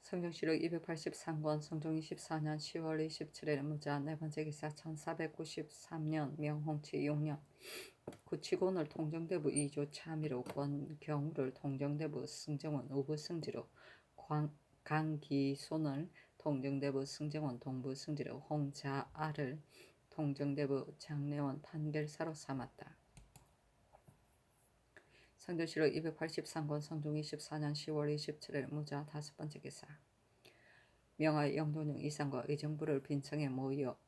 성경시록 283권 성종 24년 10월 27일 무자 네 번째 기사 1493년 명홍치 6년 구치곤을 통정대부 2조 차미로 권경우를 통정대부 승정원 우부승지로 강기손을 통정대부 승정원 동부승지로 홍자아를 통정대부 장례원 판결사로 삼았다. 성교시록 283권 성종 24년 10월 27일 무자 다섯 번째 기사 명하의 영돈용 이상과 의정부를 빈청에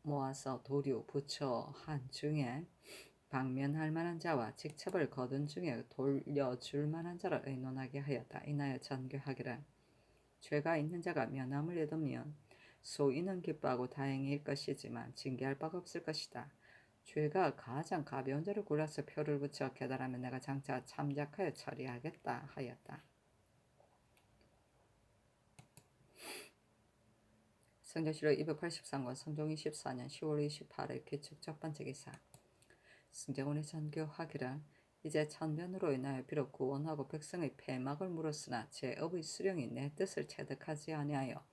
모아서 도류, 부처, 한중에 방면할 만한 자와 직첩을 거둔 중에 돌려줄 만한 자를 의논하게 하였다. 이나여 전교하기를 죄가 있는 자가 면함을 얻으면 소인은 기뻐하고 다행일 것이지만 징계할 바가 없을 것이다. 죄가 가장 가벼운 자를 골라서 표를 붙여 계달하면 내가 장차 참작하여 처리하겠다 하였다. 성경시록 283권 성종 24년 10월 28일 규칙 첫 번째 기사 승정원이 전교하기를 이제 천변으로 인하여 비록 구원하고 백성의 폐막을 물었으나 제 업의 수령이 내 뜻을 체득하지 아니하여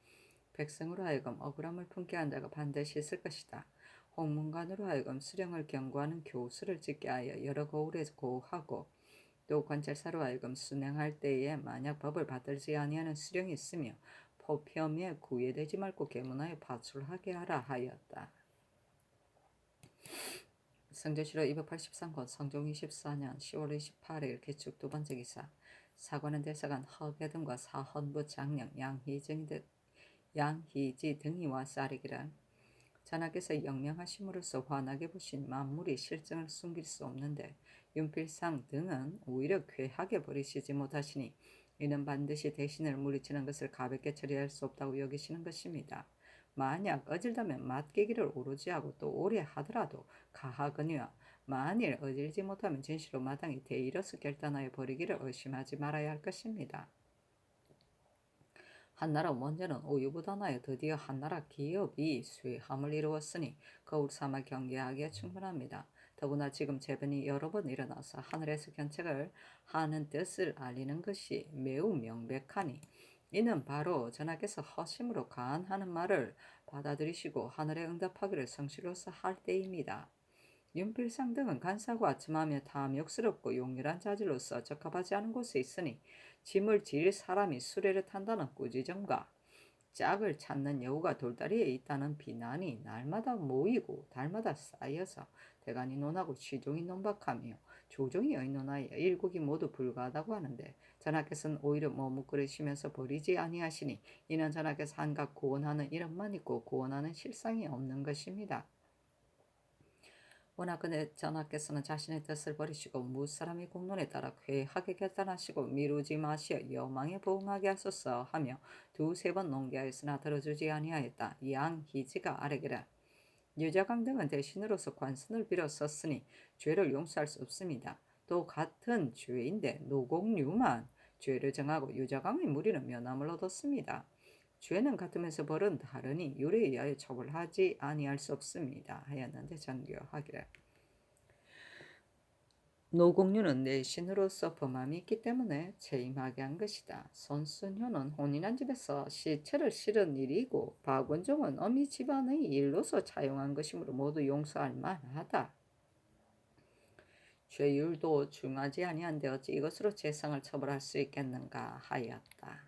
백성으로 하여금 억울함을 품게 한 자가 반드시 있을 것이다. 홍문관으로 하여금 수령을 경고하는 교수를 짓게 하여 여러 거울에 고하고 또 관찰사로 하여금 순행할 때에 만약 법을 받들지 아니하는 수령이 있으며 포편에 구애되지 말고 계문하여 파출하게 하라 하였다. 성조시로 283권 성종 24년 10월 28일 개축 두 번째 기사 사관원 대사관 허계등과 사헌부 장령 양희지 등이 와서 아뢰기를 전하께서 영명하심으로써 환하게 보신 만물이 실정을 숨길 수 없는데 윤필상 등은 오히려 괴하게 버리시지 못하시니 이는 반드시 대신을 물리치는 것을 가볍게 처리할 수 없다고 여기시는 것입니다. 만약 어질다면 맞개기를 오로지 하고 또 오래 하더라도 가하거니와 만일 어질지 못하면 진시로 마땅히 대의로서 결단하여 버리기를 의심하지 말아야 할 것입니다. 한나라 원제는 오유부단하여 드디어 한나라 기업이 쇠함을 이루었으니 거울 삼아 경계하기에 충분합니다. 더구나 지금 재변이 여러 번 일어나서 하늘에서 견책을 하는 뜻을 알리는 것이 매우 명백하니 이는 바로 전하께서 허심으로 간하는 말을 받아들이시고 하늘에 응답하기를 성실로서 할 때입니다. 윤필상 등은 간사하고 아첨하며 탐욕스럽고 용렬한 자질로서 적합하지 않은 곳에 있으니 짐을 질 사람이 수레를 탄다는 꾸지점과 짝을 찾는 여우가 돌다리에 있다는 비난이 날마다 모이고 달마다 쌓여서 대간이 논하고 시종이 논박하며 조정이 의논하여 일국이 모두 불가하다고 하는데 전하께서는 오히려 머뭇거리시면서 버리지 아니하시니 이는 전하께서 한갓 구원하는 이름만 있고 구원하는 실상이 없는 것입니다. 원하건대 전하께서는 자신의 뜻을 버리시고 무사람의 공론에 따라 괴하게 결단하시고 미루지 마시어 여망에 부응하게 하소서 하며 두세 번 농계하였으나 들어주지 아니하였다. 양희지가 아뢰기를 유자강 등은 대신으로서 관선을 빌어 썼으니 죄를 용서할 수 없습니다. 또 같은 죄인데 노공유만 죄를 정하고 유자강의 무리는 면함을 얻었습니다. 죄는 같으면서 벌은 다르니 율에 의하여 처벌하지 아니할 수 없습니다. 하였는데 전교하기를 노공유는 내신으로서 범함이 있기 때문에 재임하게 한 것이다. 손순효는 혼인한 집에서 시체를 실은 일이고 박원종은 어미 집안의 일로서 차용한 것이므로 모두 용서할 만하다. 죄율도 중하지 아니한데 어찌 이것으로 재상을 처벌할 수 있겠는가 하였다.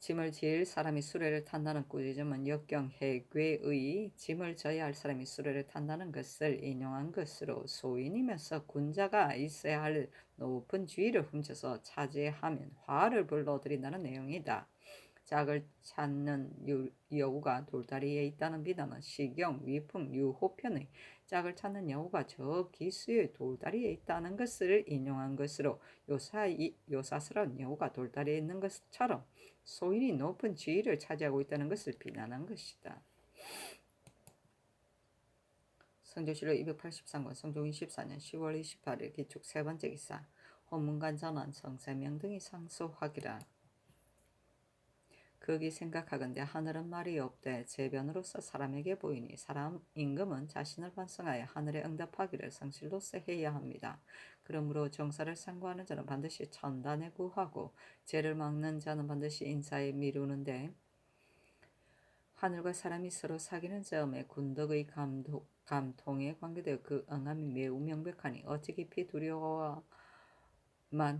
짐을 지을 사람이 수레를 탄다는 꾸짖음은 역경해괴의 짐을 져야 할 사람이 수레를 탄다는 것을 인용한 것으로 소인이면서 군자가 있어야 할 높은 지위를 훔쳐서 차지하면 화를 불러들인다는 내용이다. 짝을 찾는 여우가 돌다리에 있다는 비단은 시경, 위풍, 유호편의 짝을 찾는 여우가 저 기수의 돌다리에 있다는 것을 인용한 것으로 요사스러운 여우가 돌다리에 있는 것처럼 소인이 높은 지위를 차지하고 있다는 것을 비난한 것이다. 성조시록 283권 성종 24년 10월 28일 기축 세 번째 기사 혼문관 전원 정세명 등이 상소하기를 극이 생각하건대 하늘은 말이 없되 재변으로서 사람에게 보이니 사람 임금은 자신을 반성하여 하늘에 응답하기를 성실로서 해야 합니다. 그러므로 정사를 상고하는 자는 반드시 천단에 구하고 죄를 막는 자는 반드시 인사에 미루는데 하늘과 사람이 서로 사귀는 점에 군덕의 감통에 관계되어 그 응함이 매우 명백하니 어찌 깊이 두려워만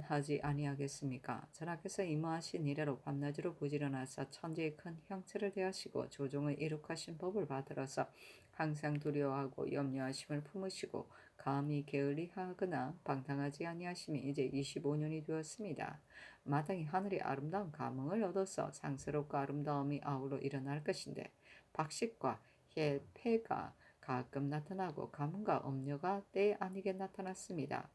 하지 아니하겠습니까? 전하께서 임하신 이래로 밤낮으로 부지런하사 천지의 큰 형체를 대하시고 조종의 이룩하신 법을 받들어서 항상 두려워하고 염려하심을 품으시고 감히 게을리하거나 방탕하지 아니하심이 이제 25년이 되었습니다. 마땅히 하늘이 아름다운 감흥을 얻어서 상스럽고 아름다움이 아울러 일어날 것인데 박식과 폐가 가끔 나타나고 가뭄과 엄려가 때 아니게 나타났습니다.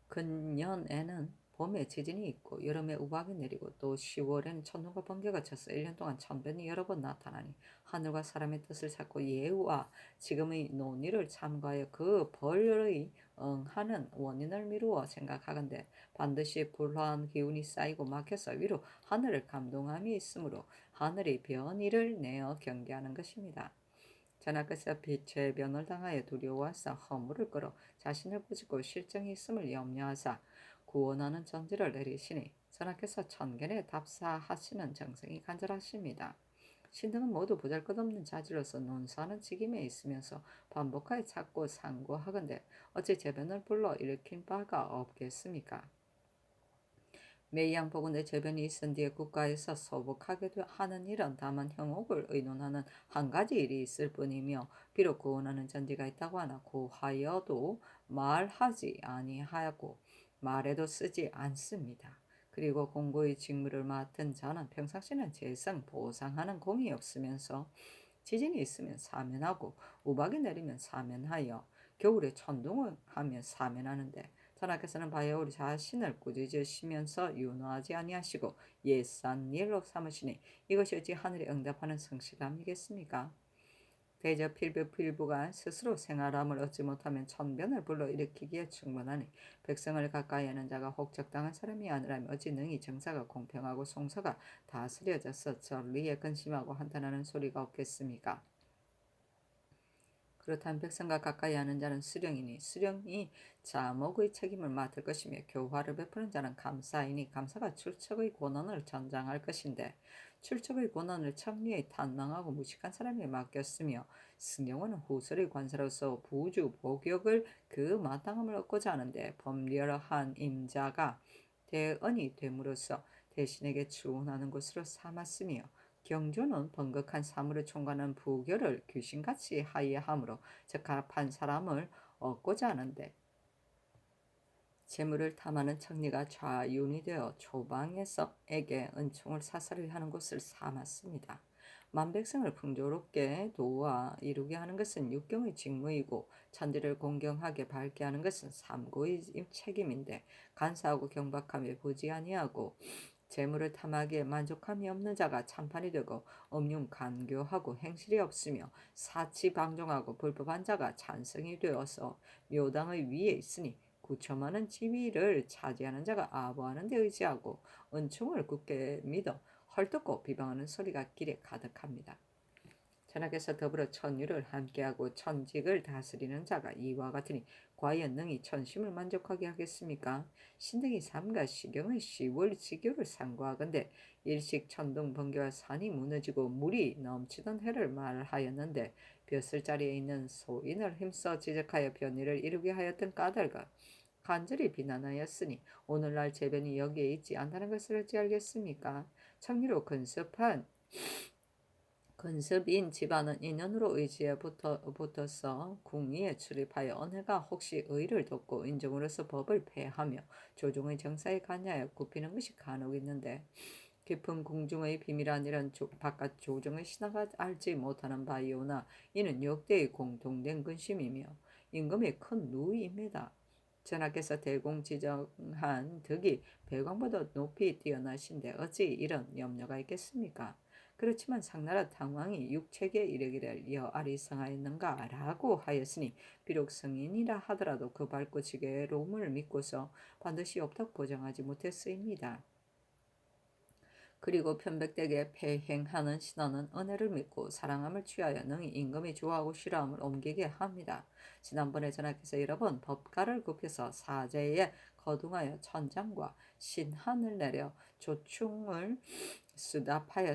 근년에는 봄에 지진이 있고 여름에 우박이 내리고 또 10월에는 천둥과 번개가 쳐서 1년 동안 천변이 여러 번 나타나니 하늘과 사람의 뜻을 찾고 예후와 지금의 논의를 참고하여 그 벌의 응하는 원인을 미루어 생각하건대 반드시 불화한 기운이 쌓이고 막혀서 위로 하늘을 감동함이 있으므로 하늘이 변이를 내어 경계하는 것입니다. 전하께서 빛의 변을 당하여 두려워하사 허물을 끌어 자신을 부수고 실정이 있음을 염려하사 구원하는 전지를 내리시니 전하께서 천견에 답사하시는 정성이 간절하십니다. 신등은 모두 보잘것없는 자질로서 논사하는 직임에 있으면서 반복하여 찾고 상고하건대 어찌 재변을 불러 일으킨 바가 없겠습니까? 매양복원의 재변이 있은 뒤에 국가에서 소복하게 하는 일은 다만 형옥을 의논하는 한 가지 일이 있을 뿐이며 비록 구원하는 전지가 있다고 하나 고하여도 말하지 아니하고 말에도 쓰지 않습니다. 그리고 공고의 직무를 맡은 자는 평상시는 재성 보상하는 공이 없으면서 지진이 있으면 사면하고 우박이 내리면 사면하여 겨울에 천둥을 하면 사면하는데 전하께서는 바야흐로 자신을 꾸짖으시면서 윤호하지 아니하시고 옛산 일로 삼으시니 이것이 어찌 하늘에 응답하는 성실함이겠습니까? 대저 필부가 스스로 생활함을 얻지 못하면 천변을 불러일으키기에 충분하니 백성을 가까이 하는 자가 혹적당한 사람이 아니라면 어찌 능히 정사가 공평하고 송사가 다스려져서 전리에 근심하고 한탄하는 소리가 없겠습니까? 그렇다면 백성과 가까이 하는 자는 수령이니 수령이 자목의 책임을 맡을 것이며 교화를 베푸는 자는 감사이니 감사가 출척의 권한을 전장할 것인데 출척의 권한을 청리에 탄망하고 무식한 사람에게 맡겼으며 승경원은 후설의 관사로서 부주 복역을 그 마땅함을 얻고자 하는데 법렬한 임자가 대언이 됨으로써 대신에게 추원하는 것으로 삼았으며 경조는 번극한 사물을 총괄하는 부결을 귀신같이 하이함으로 적합한 사람을 얻고자 하는데 재물을 탐하는 청리가 좌윤이 되어 초방에서에게 은총을 사사를 하는 것을 삼았습니다. 만백성을 풍조롭게 도와 이루게 하는 것은 육경의 직무이고 천지를 공경하게 밝게 하는 것은 삼고의 책임인데 간사하고 경박함에 보지 아니하고 재물을 탐하기에 만족함이 없는 자가 참판이 되고 음흉 간교하고 행실이 없으며 사치 방종하고 불법한 자가 찬성이 되어서 묘당의 위에 있으니 구첨하는 지위를 차지하는 자가 아부하는 데 의지하고 은총을 굳게 믿어 헐뜯고 비방하는 소리가 길에 가득합니다. 전하께서 더불어 천유를 함께하고 천직을 다스리는 자가 이와 같으니 과연 능히 천심을 만족하게 하겠습니까? 신등이 삼가 시경의 10월 지교를 상고하건대 일식 천둥 번개와 산이 무너지고 물이 넘치던 해를 말하였는데 벼슬 자리에 있는 소인을 힘써 지적하여 변이를 이루게 하였던 까닭을 간절히 비난하였으니 오늘날 재변이 여기에 있지 않다는 것을 어찌 알겠습니까? 청리로 근습인 집안은 인연으로 의지에 붙어서 궁리에 출입하여 언해가 혹시 의를 돕고 인정으로서 법을 폐하며 조종의 정사에 관하여 굽히는 것이 간혹 있는데 깊은 궁중의 비밀한 일은 바깥 조정의 신하가 알지 못하는 바이오나 이는 역대의 공통된 근심이며 임금의 큰 누이입니다. 전하께서 대공지정한 덕이 배광보다 높이 뛰어나신데 어찌 이런 염려가 있겠습니까? 그렇지만 상나라 당왕이 육책에 이르기를 여 아리성하였는가 라고 하였으니 비록 성인이라 하더라도 그 밝고 지게로움을 믿고서 반드시 없다고 보장하지 못했으입니다. 그리고 편백되게 배행하는 신하는 은혜를 믿고 사랑함을 취하여 능히 임금이 좋아하고 싫어함을 옮기게 합니다. 지난번에 전하께서 여러 번 법가를 굽혀서 사제에 거둥하여 천장과 신한을 내려 조충을 수답하였으니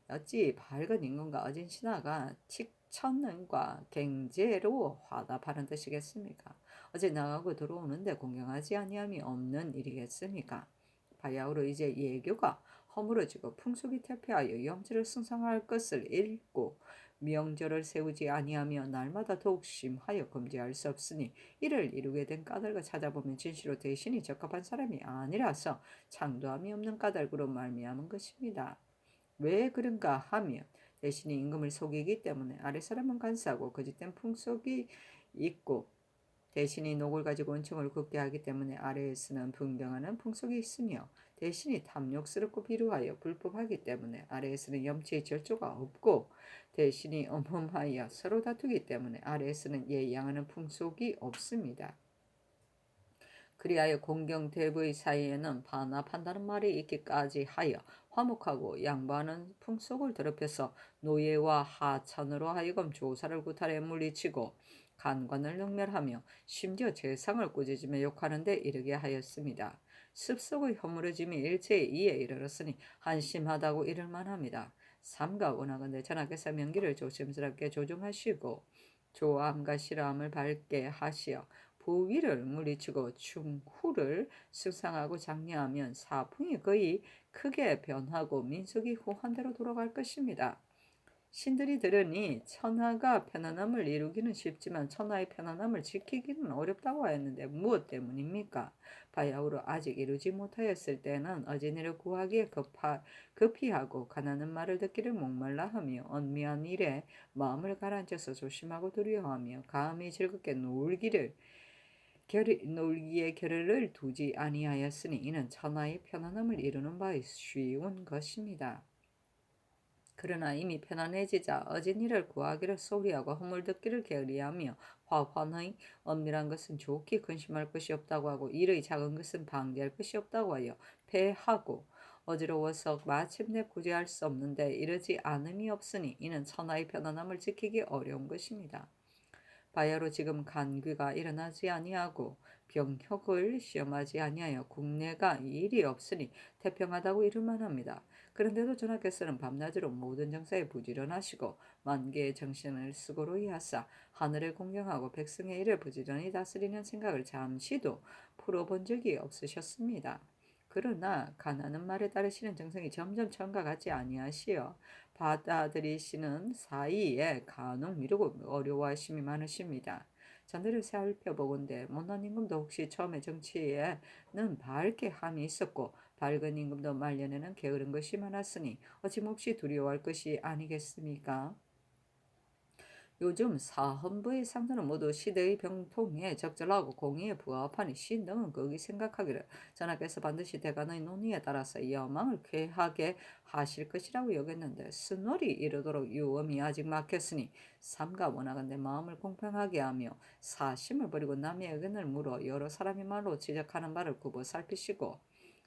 어찌 밝은 임금과 어진 신하가 칙천능과 갱제로 화답하는 뜻이겠습니까? 어제 나가고 들어오는데 공경하지 아니함이 없는 일이겠습니까? 바야흐로 이제 예교가 허물어지고 풍속이 퇴폐하여 영지를 승상할 것을 읽고 명절을 세우지 아니하며 날마다 더욱 심하여 금지할 수 없으니 이를 이루게 된 까닭을 찾아보면 진시로 대신이 적합한 사람이 아니라서 창도함이 없는 까닭으로 말미암은 것입니다. 왜 그런가 하면 대신이 임금을 속이기 때문에 아랫사람은 간사하고 거짓된 풍속이 있고 대신이 녹을 가지고 은총을 굽게 하기 때문에 아래에서는 분경하는 풍속이 있으며 대신이 탐욕스럽고 비루하여 불법하기 때문에 아래에서는 염치의 절조가 없고 대신이 엄험하여 서로 다투기 때문에 아래에서는 예양하는 풍속이 없습니다. 그리하여 공경대부의 사이에는 반합한다는 말이 있기까지 하여 화목하고 양보하는 풍속을 더럽혀서 노예와 하천으로 하여금 조사를 구탈해 물리치고 간관을 능멸하며 심지어 재상을 꾸짖으며 욕하는 데 이르게 하였습니다. 습속의 허물어짐이 일체의 이에 이르렀으니 한심하다고 이를 만합니다. 삼가 원하건대 전하께서 명기를 조심스럽게 조정하시고 조함과 실함을 밝게 하시어 부위를 물리치고 충후를 승상하고 장려하면 사풍이 거의 크게 변하고 민속이 후한대로 돌아갈 것입니다. 신들이 들으니 천하가 편안함을 이루기는 쉽지만 천하의 편안함을 지키기는 어렵다고 하였는데 무엇 때문입니까? 바야흐로 아직 이루지 못하였을 때는 어진이를 구하기에 급히하고 가난한 말을 듣기를 목말라 하며 언미한 일에 마음을 가라앉혀서 조심하고 두려워하며 감히 즐겁게 놀기에 겨를을 두지 아니하였으니 이는 천하의 편안함을 이루는 바에 쉬운 것입니다. 그러나 이미 편안해지자 어진이를 구하기를 소리하고 허물 듣기를 게으리하며 화환의 엄밀한 것은 좋게 근심할 것이 없다고 하고 일의 작은 것은 방지할 것이 없다고 하여 패하고 어지러워서 마침내 구제할 수 없는데 이르지 않음이 없으니 이는 천하의 편안함을 지키기 어려운 것입니다. 바야로 지금 간귀가 일어나지 아니하고 병혁을 시험하지 아니하여 국내가 일이 없으니 태평하다고 이를만합니다. 그런데도 전하께서는 밤낮으로 모든 정사에 부지런하시고 만개의 정신을 수고로이 하사 하늘을 공경하고 백성의 일을 부지런히 다스리는 생각을 잠시도 풀어본 적이 없으셨습니다. 그러나 가나는 말에 따르시는 정성이 점점 전과 같지 아니하시어 받아들이시는 사이에 간혹 미루고 어려워하심이 많으십니다. 전들을 살펴보건대 못난 임금도 혹시 처음에 정치에는 밝게 함이 있었고 밝은 임금도 말년에는 게으른 것이 많았으니 어찌 두려워할 것이 아니겠습니까? 요즘 사헌부의 상도는 모두 시대의 병통에 적절하고 공의에 부합하니 신등은 거기 생각하기를 전하께서 반드시 대간의 논의에 따라서 여망을 쾌하게 하실 것이라고 여겼는데 스놀이 이르도록 유엄이 아직 막혔으니 삼가 원하건대 마음을 공평하게 하며 사심을 버리고 남의 의견을 물어 여러 사람이 말로 지적하는 바를 굽어 살피시고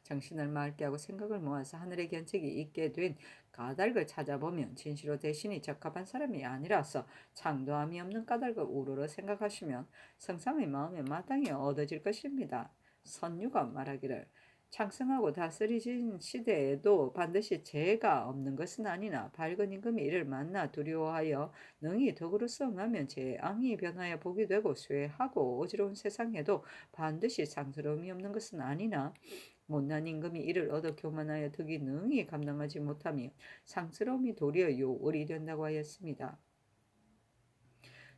정신을 맑게 하고 생각을 모아서 하늘의 견책이 있게 된 까닭을 찾아보면 진시로 대신이 적합한 사람이 아니라서 창도함이 없는 까닭을 우러러 생각하시면 성삼의 마음에 마땅히 얻어질 것입니다. 선유가 말하기를 창성하고 다스리진 시대에도 반드시 죄가 없는 것은 아니나 밝은 임금이 이를 만나 두려워하여 능히 덕으로 성하면 재앙이 변하여 복이 되고 쇠하고 어지러운 세상에도 반드시 상스러움이 없는 것은 아니나 못난 임금이 이를 얻어 교만하여 덕이 능히 감당하지 못하며 상스러움이 도리어 요월이 된다고 하였습니다.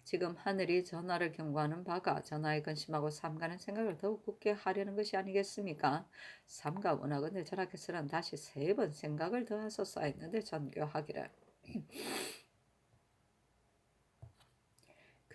지금 하늘이 전하를 경고하는 바가 전하의 근심하고 삼가는 생각을 더욱 굳게 하려는 것이 아니겠습니까? 삼가 원하건대 전하께서는 다시 3번 생각을 더하소서 했는데 전교하기를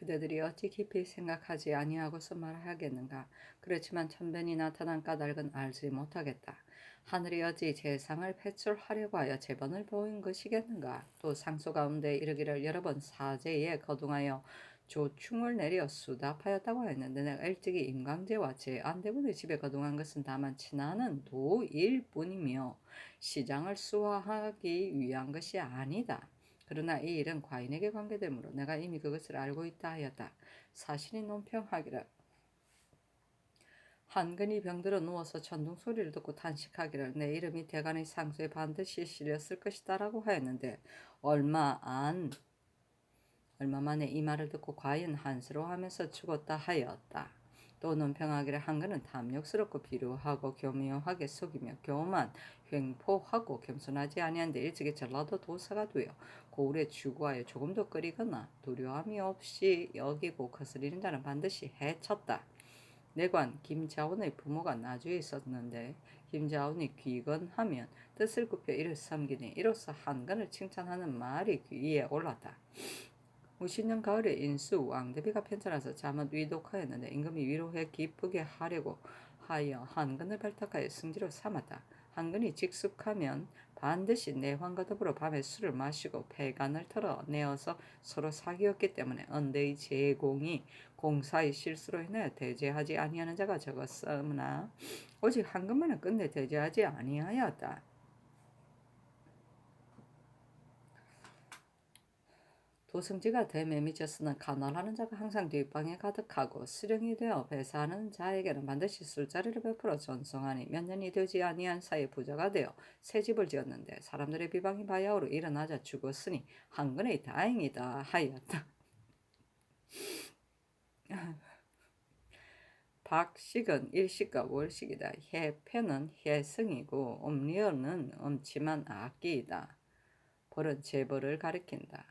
그대들이 어찌 깊이 생각하지 아니하고서 말하겠는가. 그렇지만 천변이 나타난 까닭은 알지 못하겠다. 하늘이 어찌 재상을 배출하려고 하여 재번을 보인 것이겠는가. 또 상소 가운데 이르기를 여러 번 사제에 거둥하여 조충을 내려 수답하였다고 했는데 내가 일찍이 임강제와 제 안대군의 집에 거동한 것은 다만 친하는 도일 뿐이며 시장을 수화하기 위한 것이 아니다. 그러나 이 일은 과인에게 관계되므로 내가 이미 그것을 알고 있다 하였다. 사실이 논평하기를 한근이 병들어 누워서 천둥 소리를 듣고 탄식하기를 내 이름이 대간의 상소에 반드시 실렸을 것이다라고 하였는데 얼마 만에 이 말을 듣고 과연 한스러워하면서 죽었다 하였다. 또 논평하기를 한근은 탐욕스럽고 비루하고 교묘하게 속이며 교만 횡포하고 겸손하지 아니한데 일찍이 전라도 도사가 되어 고을에 주구하여 조금도 끓이거나 두려움이 없이 여기고 거스리는 자는 반드시 해쳤다. 내관 김자원의 부모가 나주에 있었는데 김자원이 귀건하면 뜻을 굽혀 이를 섬기니 이로써 한간을 칭찬하는 말이 귀에 올랐다. 무신년 가을에 인수 왕대비가 편찮아서 잠옷 위독하였는데 임금이 위로해 기쁘게 하려고 하여 한근을 발탁하여 승지로 삼았다. 한근이 직숙하면 반드시 내환과 더불어 밤에 술을 마시고 폐간을 털어내어서 서로 사귀었기 때문에 언대의 제공이 공사의 실수로 인하여 대제하지 아니하는 자가 적었으나 오직 한근만은 끝내 대제하지 아니하였다. 도승지가 댐에 미쳤으나 가난하는 자가 항상 뒷방에 가득하고 수령이 되어 배사하는 자에게는 반드시 술자리를 베풀어 전송하니 몇 년이 되지 아니한 사이에 부자가 되어 새 집을 지었는데 사람들의 비방이 바야흐로 일어나자 죽었으니 한근의 다행이다 하였다. 박식은 일식과 월식이다. 해패는 해승이고 음료는 음침한 악기이다. 벌은 재벌을 가리킨다.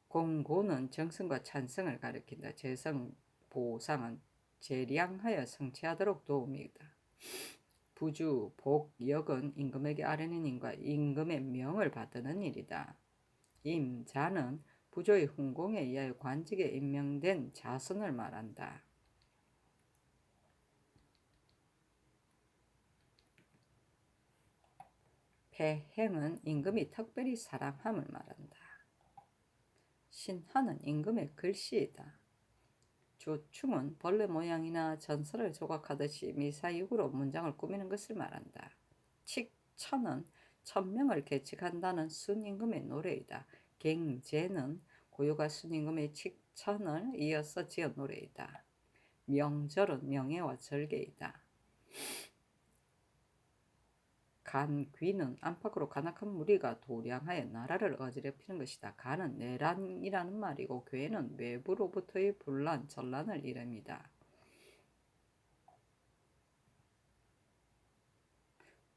공고는 정성과 찬성을 가리킨다. 재성, 보상은 재량하여 성취하도록 도움이다. 부주, 복, 역은 임금에게 아뢰는 임과 임금의 명을 받드는 일이다. 임자는 부조의 훈공에 의하여 관직에 임명된 자손을 말한다. 패행은 임금이 특별히 사랑함을 말한다. 신하는 임금의 글씨이다. 조충은 벌레 모양이나 전설을 조각하듯이 미사육으로 문장을 꾸미는 것을 말한다. 칙천은 천명을 계측한다는 순임금의 노래이다. 갱제는 고요가 순임금의 칙천을 이어서 지은 노래이다. 명절은 명예와 절개이다. 간귀는 안팎으로 간악한 무리가 도량하여 나라를 어지럽히는 것이다. 간은 내란이라는 말이고 괴는 외부로부터의 분란, 전란을 이릅니다.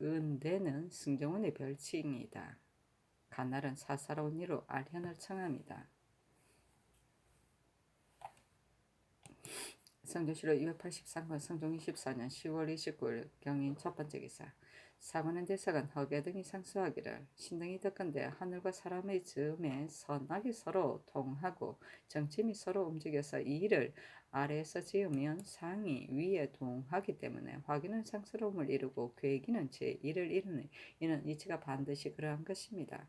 은대는 승정원의 별칭이다. 간날은 사사로운 이로 알현을 청합니다. 성조실록 283권 성종 24년 10월 29일 경인 첫 번째 기사. 사관은 대사관 허계 등이 상수하기를 신등이 듣건대 하늘과 사람의 즈음에 선악이 서로 통하고 정침이 서로 움직여서 이 일을 아래에서 지으면 상이 위에 동하기 때문에 화기는 상스러움을 이루고 괴기는 제1을 이루니 이는 이치가 반드시 그러한 것입니다.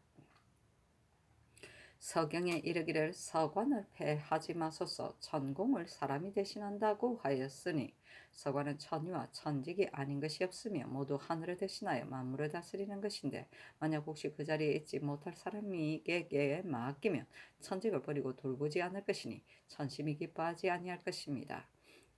서경에 이르기를 서관을 패하지 마소서 천공을 사람이 대신한다고 하였으니 서관은 천위와 천직이 아닌 것이 없으며 모두 하늘을 대신하여 만물을 다스리는 것인데 만약 혹시 그 자리에 있지 못할 사람에게 맡기면 천직을 버리고 돌보지 않을 것이니 천심이 기뻐하지 아니할 것입니다.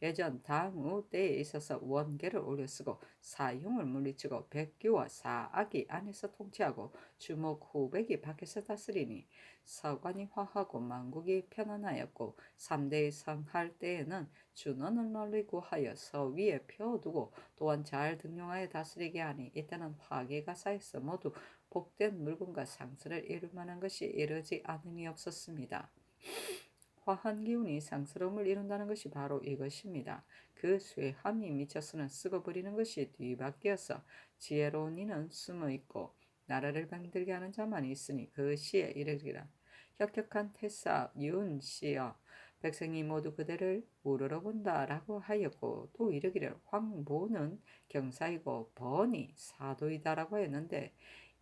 예전 당우 때에 있어서 원계를 올려쓰고 사흉을 물리치고 백규와 사악이 안에서 통치하고 주목 후백이 밖에서 다스리니 서관이 화하고 만국이 편안하였고 3대의 성할 때에는 준원을 널리 구하여 서위에 펴두고 또한 잘 등용하여 다스리게 하니 이때는 화계가 쌓여서 모두 복된 물건과 상수를 이룰 만한 것이 이르지 않음이 없었습니다. 화한 기운이 상스러움을 이룬다는 것이 바로 이것입니다. 그 쇠함이 미쳐서는 썩어버리는 것이 뒤바뀌어서 지혜로운 이는 숨어있고 나라를 병들게 하는 자만이 있으니 그 시에 이르기라. 혁혁한 태사 윤씨여 백성이 모두 그대를 우러러 본다라고 하였고 또 이르기를 황보는 경사이고 번이 사도이다라고 했는데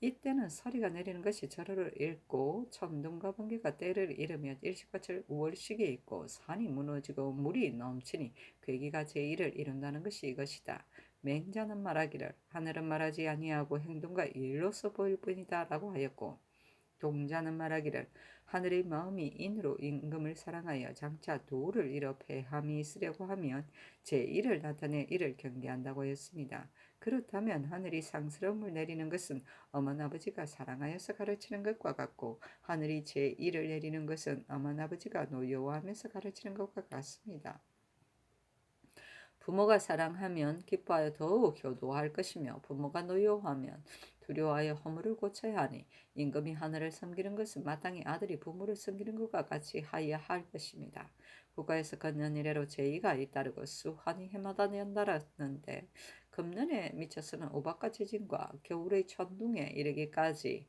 이때는 서리가 내리는 것이 절호를 잃고 천둥과 번개가 때를 이르며 일식과철 월식이 있고 산이 무너지고 물이 넘치니 괴기가 제1을 이룬다는 것이 이것이다. 맹자는 말하기를 하늘은 말하지 아니하고 행동과 일로서 보일 뿐이다 라고 하였고, 동자는 말하기를 하늘의 마음이 인으로 임금을 사랑하여 장차 도를 이뤄 패함이 있으려고 하면 제1을 나타내 이를 경계한다고 했습니다. 그렇다면 하늘이 상스러움을 내리는 것은 어머나버지가 사랑하여서 가르치는 것과 같고, 하늘이 제1을 내리는 것은 어머나버지가 노여워하면서 가르치는 것과 같습니다. 부모가 사랑하면 기뻐하여 더욱 효도할 것이며, 부모가 노여워하면 두려워하여 허물을 고쳐야 하니, 임금이 하늘을 섬기는 것은 마땅히 아들이 부모를 섬기는 것과 같이 하여야 할 것입니다. 국가에서 건년 이래로 제의가 잇따르고 수환이 해마다 연달았는데, 금년에 미쳐서는 우박과 지진과 겨울의 천둥에 이르기까지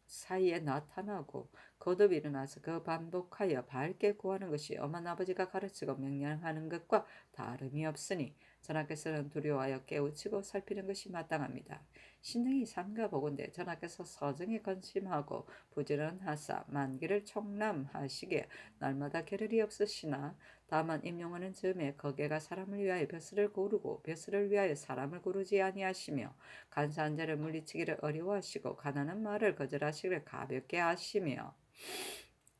사이에 나타나고 거듭 일어나서 그 반복하여 밝게 구하는 것이 어머니 아버지가 가르치고 명령하는 것과 다름이 없으니 전하께서는 두려워하여 깨우치고 살피는 것이 마땅합니다. 신등이 삼가보건대 전하께서 서정에 건심하고 부지런하사 만기를 총람하시게 날마다 게을리 없으시나, 다만 임용하는 즈음에 거개가 사람을 위하여 벼슬을 고르고 벼슬을 위하여 사람을 고르지 아니하시며, 간사한 자를 물리치기를 어려워하시고 가난한 말을 거절하시기를 가볍게 하시며,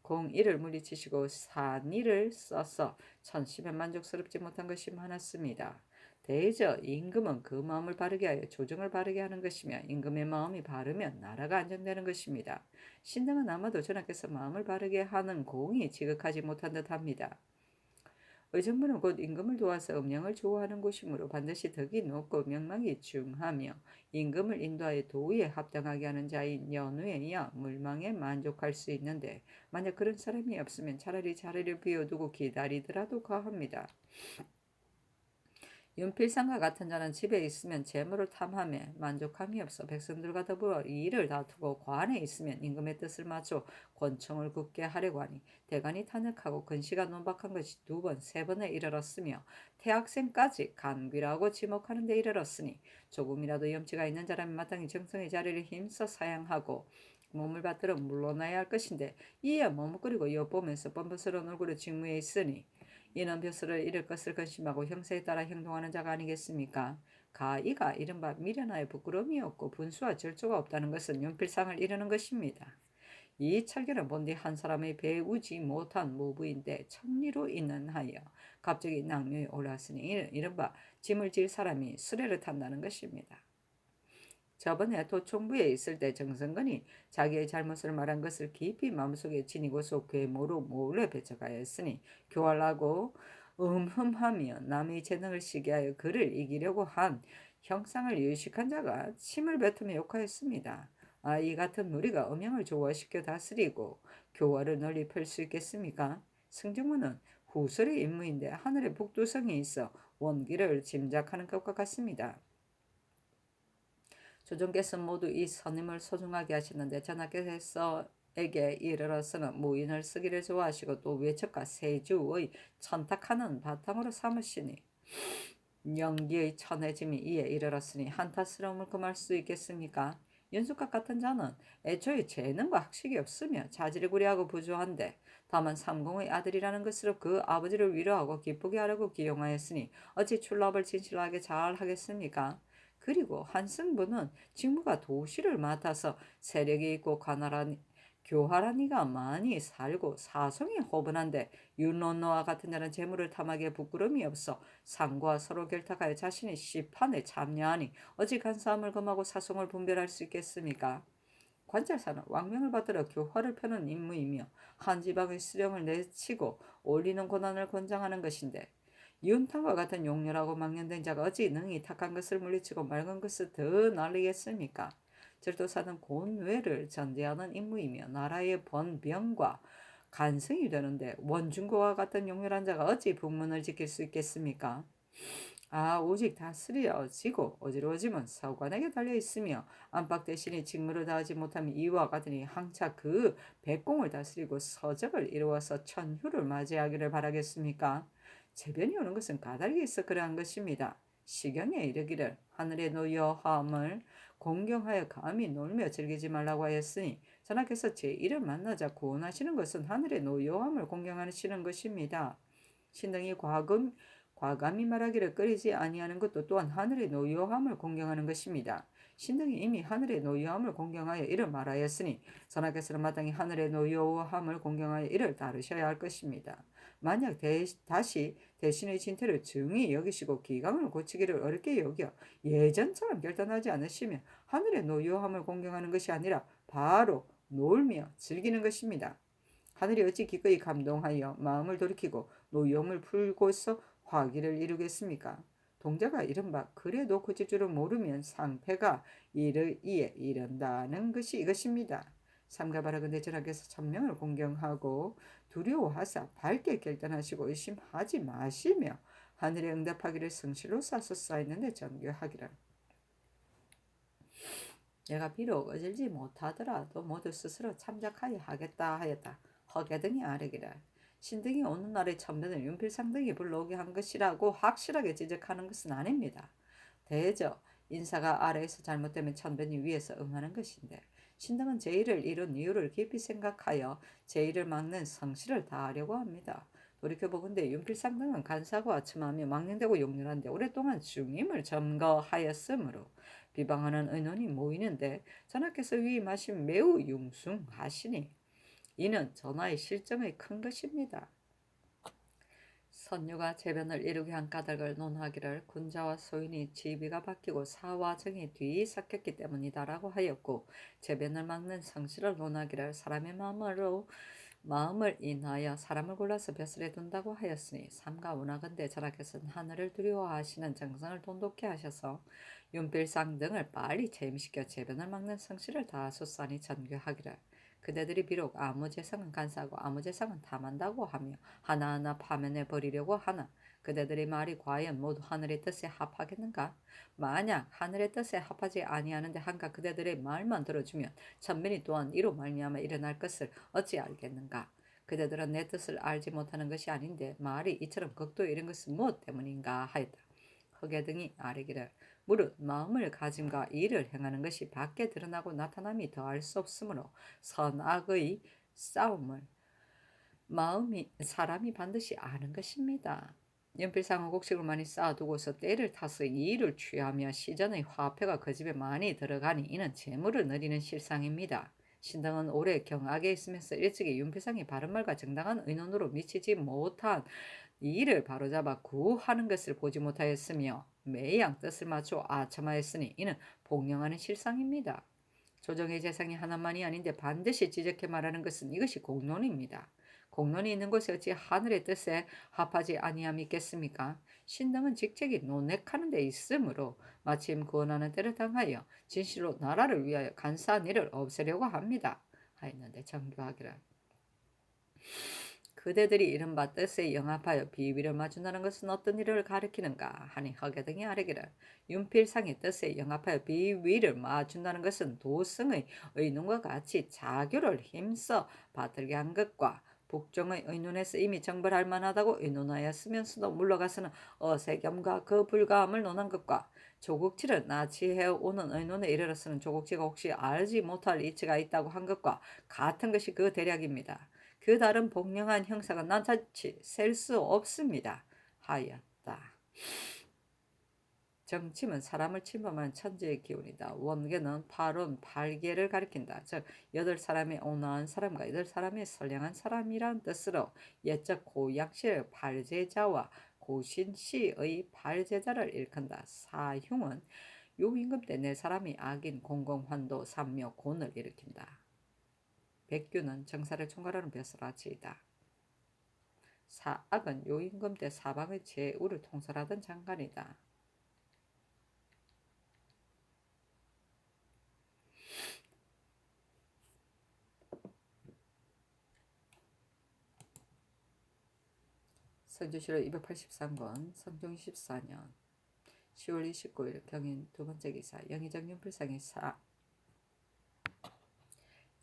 공의를 물리치시고 산의를 써서 천심에 만족스럽지 못한 것이 많았습니다. 대저 임금은 그 마음을 바르게 하여 조정을 바르게 하는 것이며, 임금의 마음이 바르면 나라가 안정되는 것입니다. 신등은 아마도 전하께서 마음을 바르게 하는 공이 지극하지 못한 듯합니다. 의정부는 곧 임금을 도와서 음령을 조호하는 곳이므로 반드시 덕이 높고 명망이 중하며, 임금을 인도하여 도의에 합당하게 하는 자인 연후에야 물망에 만족할 수 있는데, 만약 그런 사람이 없으면 차라리 자리를 비워두고 기다리더라도 가합니다. 윤필상과 같은 자는 집에 있으면 재물을 탐하며 만족함이 없어 백성들과 더불어 이의를 다투고, 관에 있으면 임금의 뜻을 맞춰 권총을 굽게 하려고 하니 대간이 탄핵하고 근시가 논박한 것이 2번, 3번에 이르렀으며, 태학생까지 간귀라고 지목하는 데 이르렀으니, 조금이라도 염치가 있는 자라면 마땅히 정성의 자리를 힘써 사양하고 몸을 받들어 물러나야 할 것인데, 이에 머뭇거리고 엿보면서 뻔뻔스러운 얼굴로 직무에 있으니 이는 벼슬을 잃을 것을 근심하고 형세에 따라 행동하는 자가 아니겠습니까? 가이가 이른바 미련하여 부끄러움이 없고 분수와 절조가 없다는 것은 윤필상을 이르는 것입니다. 이 철결은 본디 한 사람의 배우지 못한 모부인데 천리로 있는 하여 갑자기 낭묘에 올랐으니, 이른바 짐을 질 사람이 수레를 탄다는 것입니다. 저번에 도총부에 있을 때 정성근이 자기의 잘못을 말한 것을 깊이 마음속에 지니고서 괴모로 몰래 배척하였으니, 교활하고 음흠하며 남의 재능을 시기하여 그를 이기려고 한 형상을 유식한 자가 침을 뱉으며 욕하였습니다. 이 같은 무리가 음양을 조화시켜 다스리고 교화를 널리 펼 수 있겠습니까? 승정원은 후설의 임무인데 하늘에 북두성이 있어 원기를 짐작하는 것과 같습니다. 조정께서 모두 이 선임을 소중하게 하시는데, 전하께서에게 이르러서는 무인을 쓰기를 좋아하시고 또 외척과 세주의 천탁하는 바탕으로 삼으시니, 연기의 천해짐이 이에 이르렀으니 한타스러움을 금할 수 있겠습니까? 윤숙과 같은 자는 애초에 재능과 학식이 없으며 자질이 구려하고 부조한데, 다만 삼공의 아들이라는 것으로 그 아버지를 위로하고 기쁘게 하려고 기용하였으니 어찌 출납을 진실하게 잘 하겠습니까? 그리고 한승부는 직무가 도시를 맡아서 세력이 있고 교활한 이가 많이 살고 사성이 호분한데, 윤론노와 같은 자는 재물을 탐하기에 부끄러움이 없어 상과 서로 결탁하여 자신의 시판에 참여하니 어찌 간사함을 금하고 사성을 분별할 수 있겠습니까? 관찰사는 왕명을 받들어 교화를 펴는 임무이며 한 지방의 수령을 내치고 올리는 고난을 권장하는 것인데, 윤탕과 같은 용렬하고 망령된 자가 어찌 능히 탁한 것을 물리치고 맑은 것을 더 날리겠습니까? 절도사는 곤뇌를 전제하는 임무이며 나라의 번병과 간성이 되는데, 원중고와 같은 용렬한 자가 어찌 북문을 지킬 수 있겠습니까? 오직 다스려지고 어지러워짐은 서관에게 달려있으며, 안팎 대신에 직무를 다하지 못하면 이와 같으니 항차 그 백공을 다스리고 서적을 이루어서 천휴를 맞이하기를 바라겠습니까? 재변이 오는 것은 까닭이 있어 그러한 것입니다. 시경에 이르기를 하늘의 노여함을 공경하여 감히 놀며 즐기지 말라고 하였으니 전하께서 제1을 만나자 구원하시는 것은 하늘의 노여함을 공경하시는 것입니다. 신등이 과감히 말하기를 꺼리지 아니하는 것도 또한 하늘의 노여함을 공경하는 것입니다. 신등이 이미 하늘의 노여함을 공경하여 이를 말하였으니 전하께서는 마땅히 하늘의 노여함을 공경하여 이를 다루셔야 할 것입니다. 만약 다시 대신의 진퇴를 증히 여기시고 기강을 고치기를 어렵게 여겨 예전처럼 결단하지 않으시면 하늘의 노여함을 공경하는 것이 아니라 바로 놀며 즐기는 것입니다. 하늘이 어찌 기꺼이 감동하여 마음을 돌이키고 노염을 풀고서 화기를 이루겠습니까? 동자가 이른바 그래도 그칠 줄을 모르면 상패가 이에 이른다는 것이 이것입니다. 삼가 바라건대 전하께서 천명을 공경하고 두려워하사 밝게 결단하시고 의심하지 마시며 하늘에 응답하기를 성실로 사소사했는데 전교하기를. 내가 비록 어질지 못하더라도 모두 스스로 참작하여 하겠다 하였다. 허개등이 아뢰기를. 신등이 오는 날의 천변을 윤필상등이 불러오게 한 것이라고 확실하게 지적하는 것은 아닙니다. 대저 인사가 아래에서 잘못되면 천변이 위에서 응하는 것인데 신등은 제1을 이룬 이유를 깊이 생각하여 제1을 막는 성실을 다하려고 합니다. 돌이켜보건대 윤필상등은 간사하고 아첨하며 망령되고 용렬한데 오랫동안 중임을 점거하였으므로 비방하는 의논이 모이는데 전하께서 위임하신 매우 융숭하시니 이는 전하의 실정의 큰 것입니다. 선유가 재변을 이루게 한 까닭을 논하기를 군자와 소인이 지위가 바뀌고 사화정이 뒤섞였기 때문이다라고 하였고 재변을 막는 성실을 논하기를 사람의 마음을 인하여 사람을 골라서 벼슬에 둔다고 하였으니 삼가 원하건대 전하께서는 하늘을 두려워하시는 정성을 돈독히 하셔서 윤필상 등을 빨리 재임시켜 재변을 막는 성실을 다하소서니 전교하기를. 그대들이 비록 아무 재상은 간사하고 아무 재상은 탐한다고 하며 하나하나 파면해 버리려고 하나 그대들의 말이 과연 모두 하늘의 뜻에 합하겠는가? 만약 하늘의 뜻에 합하지 아니하는데 한가 그대들의 말만 들어주면 천변이 또한 이로 말미암아 일어날 것을 어찌 알겠는가? 그대들은 내 뜻을 알지 못하는 것이 아닌데 말이 이처럼 극도에 이른 것은 무엇 때문인가 하였다. 허개등이 아뢰기를 무릇 마음을 가짐과 일을 행하는 것이 밖에 드러나고 나타남이 더할 수 없으므로 선악의 싸움을 사람이 반드시 아는 것입니다. 연필상은 곡식을 많이 쌓아두고서 때를 타서 이의를 취하며 시전의 화폐가 그 집에 많이 들어가니 이는 재물을 늘리는 실상입니다. 신등은 오래 경악에 있으면서 일찍이 윤필상이 바른말과 정당한 의논으로 미치지 못한 이 일을 바로잡아 구하는 것을 보지 못하였으며 매양 뜻을 맞춰 아첨하였으니 이는 복령하는 실상입니다. 조정의 재상이 하나만이 아닌데 반드시 지적해 말하는 것은 이것이 공론입니다. 공론이 있는 곳에 어찌 하늘의 뜻에 합하지 아니함이 있겠습니까? 신등은 직책이 논핵하는 데 있으므로 마침 구원하는 때를 당하여 진실로 나라를 위하여 간사한 일을 없애려고 합니다. 하였는데 정교하기를. 그대들이 이른바 뜻에 영합하여 비위를 맞춘다는 것은 어떤 일을 가리키는가 하니 허개등이 아뢰기를 윤필상의 뜻에 영합하여 비위를 맞춘다는 것은 도승의 의논과 같이 자교를 힘써 받들게 한 것과 북종의 의논에서 이미 정벌할 만하다고 의논하였으면서도 물러가서는 어세겸과 그 불가함을 논한 것과 조국치를 나치해오는 의논에 이르러서는 조국치가 혹시 알지 못할 이치가 있다고 한 것과 같은 것이 그 대략입니다. 그 다른 복령한 형사가 나타치 셀 수 없습니다. 하였다. 정침은 사람을 침범하는 천재의 기운이다. 원계는 8원 8개를 가리킨다. 즉 8사람의 온화한 사람과 8사람의 선량한 사람이란 뜻으로 옛적 고약시의 발제자와 고신시의 발제자를 일컫는다. 사흉은 요 임금 때 4사람이 악인 공공환도 삼묘 곤을 일으킨다. 백규는 정사를 총괄하는 벼슬아치이다. 사악은 요임금 때 사방의 제우를 통솔하던 장관이다. 성주시로 283권 성종 14년 10월 29일 경인 두번째 기사 영의정 윤필상이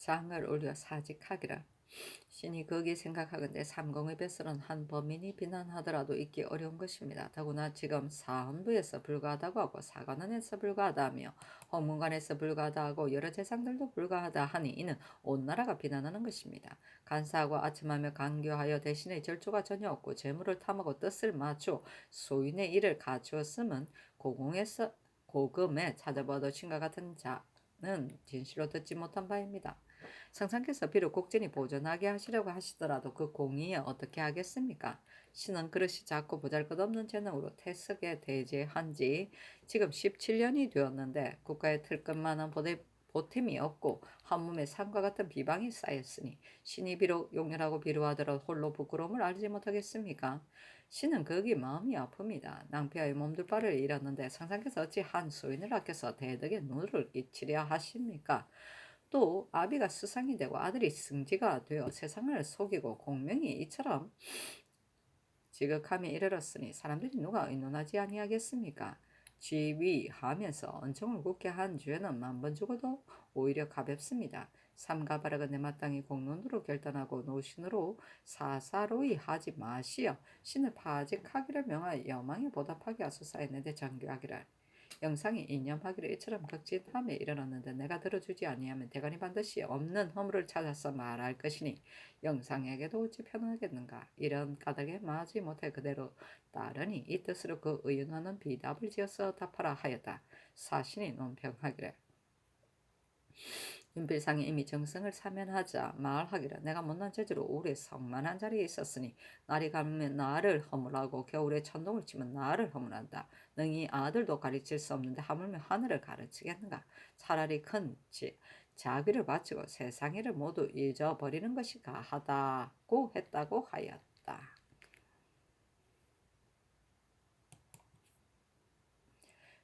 장을 올려 사직하기를 신이 거기 생각하건대 삼공의 뱃설은 한 범인이 비난하더라도 있기 어려운 것입니다. 더구나 지금 사헌부에서 불가하다고 하고 사관원에서 불가하다하며 헌문관에서 불가하다하고 여러 재상들도 불가하다 하니 이는 온 나라가 비난하는 것입니다. 간사하고 아첨하며 간교하여 대신에 절조가 전혀 없고 재물을 탐하고 뜻을 맞추어 소인의 일을 갖추었음은 고공에서 고금에 찾아봐도 신과 같은 자는 진실로 듣지 못한 바입니다. 성상께서 비록 곡진이 보존하게 하시려고 하시더라도 그 공의에 어떻게 하겠습니까? 신은 그릇이 작고 보잘것없는 재능으로 태석에 대제한 지 지금 17년이 되었는데 국가의 틀끝만한 보탬이 없고 한몸에 산과 같은 비방이 쌓였으니 신이 비록 용렬하고 비루하더라도 홀로 부끄러움을 알지 못하겠습니까? 신은 거기 마음이 아픕니다. 낭피하여 몸둘 바를 잃었는데 성상께서 어찌 한 소인을 아껴서 대덕에 누를 끼치려 하십니까? 또 아비가 수상이 되고 아들이 승지가 되어 세상을 속이고 공명이 이처럼 지극함에 이르렀으니 사람들이 누가 의논하지 아니하겠습니까? 지위하면서 은총을 굳게 한 죄는 만번 죽어도 오히려 가볍습니다. 삼가 바라건대 마땅히 공론으로 결단하고 노신으로 사사로이 하지 마시어 신을 파직하기를 명하여 여망에 보답하게 하소서 했는데 정교하기를. 영상이 이념하기를 이처럼 극진함에 이르렀는데 내가 들어주지 아니하면 대간이 반드시 없는 허물을 찾아서 말할 것이니 영상에게도 어찌 편하겠는가. 이런 까닭에 마지 못해 그대로 따르니 이 뜻으로 그 의논하는 비답을 지어서 답하라 하였다. 사신이 논평하기를 윤필상이 이미 정성을 사면하자 말하기를 내가 못난 재주로 우울에 성만한 자리에 있었으니 날이 가면 나를 허물하고 겨울에 천둥을 치면 나를 허물한다. 능히 아들도 가르칠 수 없는데 하물며 하늘을 가르치겠는가. 차라리 큰 자기를 바치고 세상 일을 모두 잊어버리는 것이 가하다고 했다고 하였다.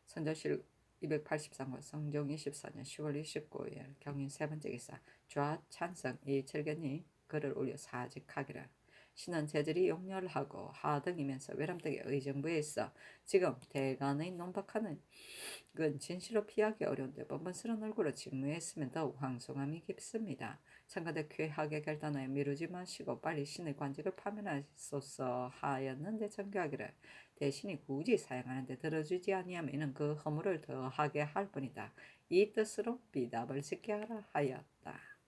선조실 283권 성종 24년 10월 29일 경인 세 번째 기사 좌찬성 이철견이 글을 올려 사직하기를 신은 재질이 용렬하고 하등이면서 외람되게 의정부에 있어 지금 대간의 논박하는 건 진실로 피하기 어려운데 뻔뻔스러운 얼굴로 직무했으면 더욱 황송함이 깊습니다. 참가대 쾌하게 결단하여 미루지 마시고 빨리 신의 관직을 파면하소서 하였는데 정교하기를 대신이 굳이 사양하는데 들어주지 아니하면 이는 그 허물을 더하게 할 뿐이다. 이 뜻으로 비답을 짓게 하라 하였다.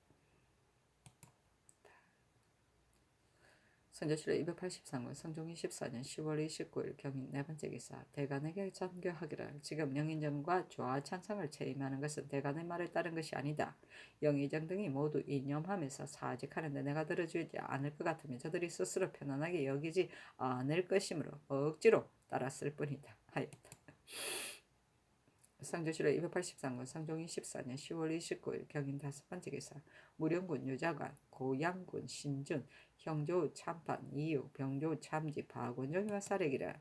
선조실록 283권 성종 24년 10월 29일 경인 네 번째 기사 대간에게 전교하기를 지금 영의정과 좌찬성을 채임하는 것은 대간의 말을 따른 것이 아니다. 영의정 등이 모두 이념하면서 사직하는데 내가 들어주지 않을 것 같으면 저들이 스스로 편안하게 여기지 않을 것이므로 억지로 따랐을 뿐이다 하였다. 성조실록 283권 성종 24년 10월 29일 경인 다섯 번째 기사 무령군 유자관 고양군 신준 형조 참판 이유 병조 참지 박원종이와 사례기라.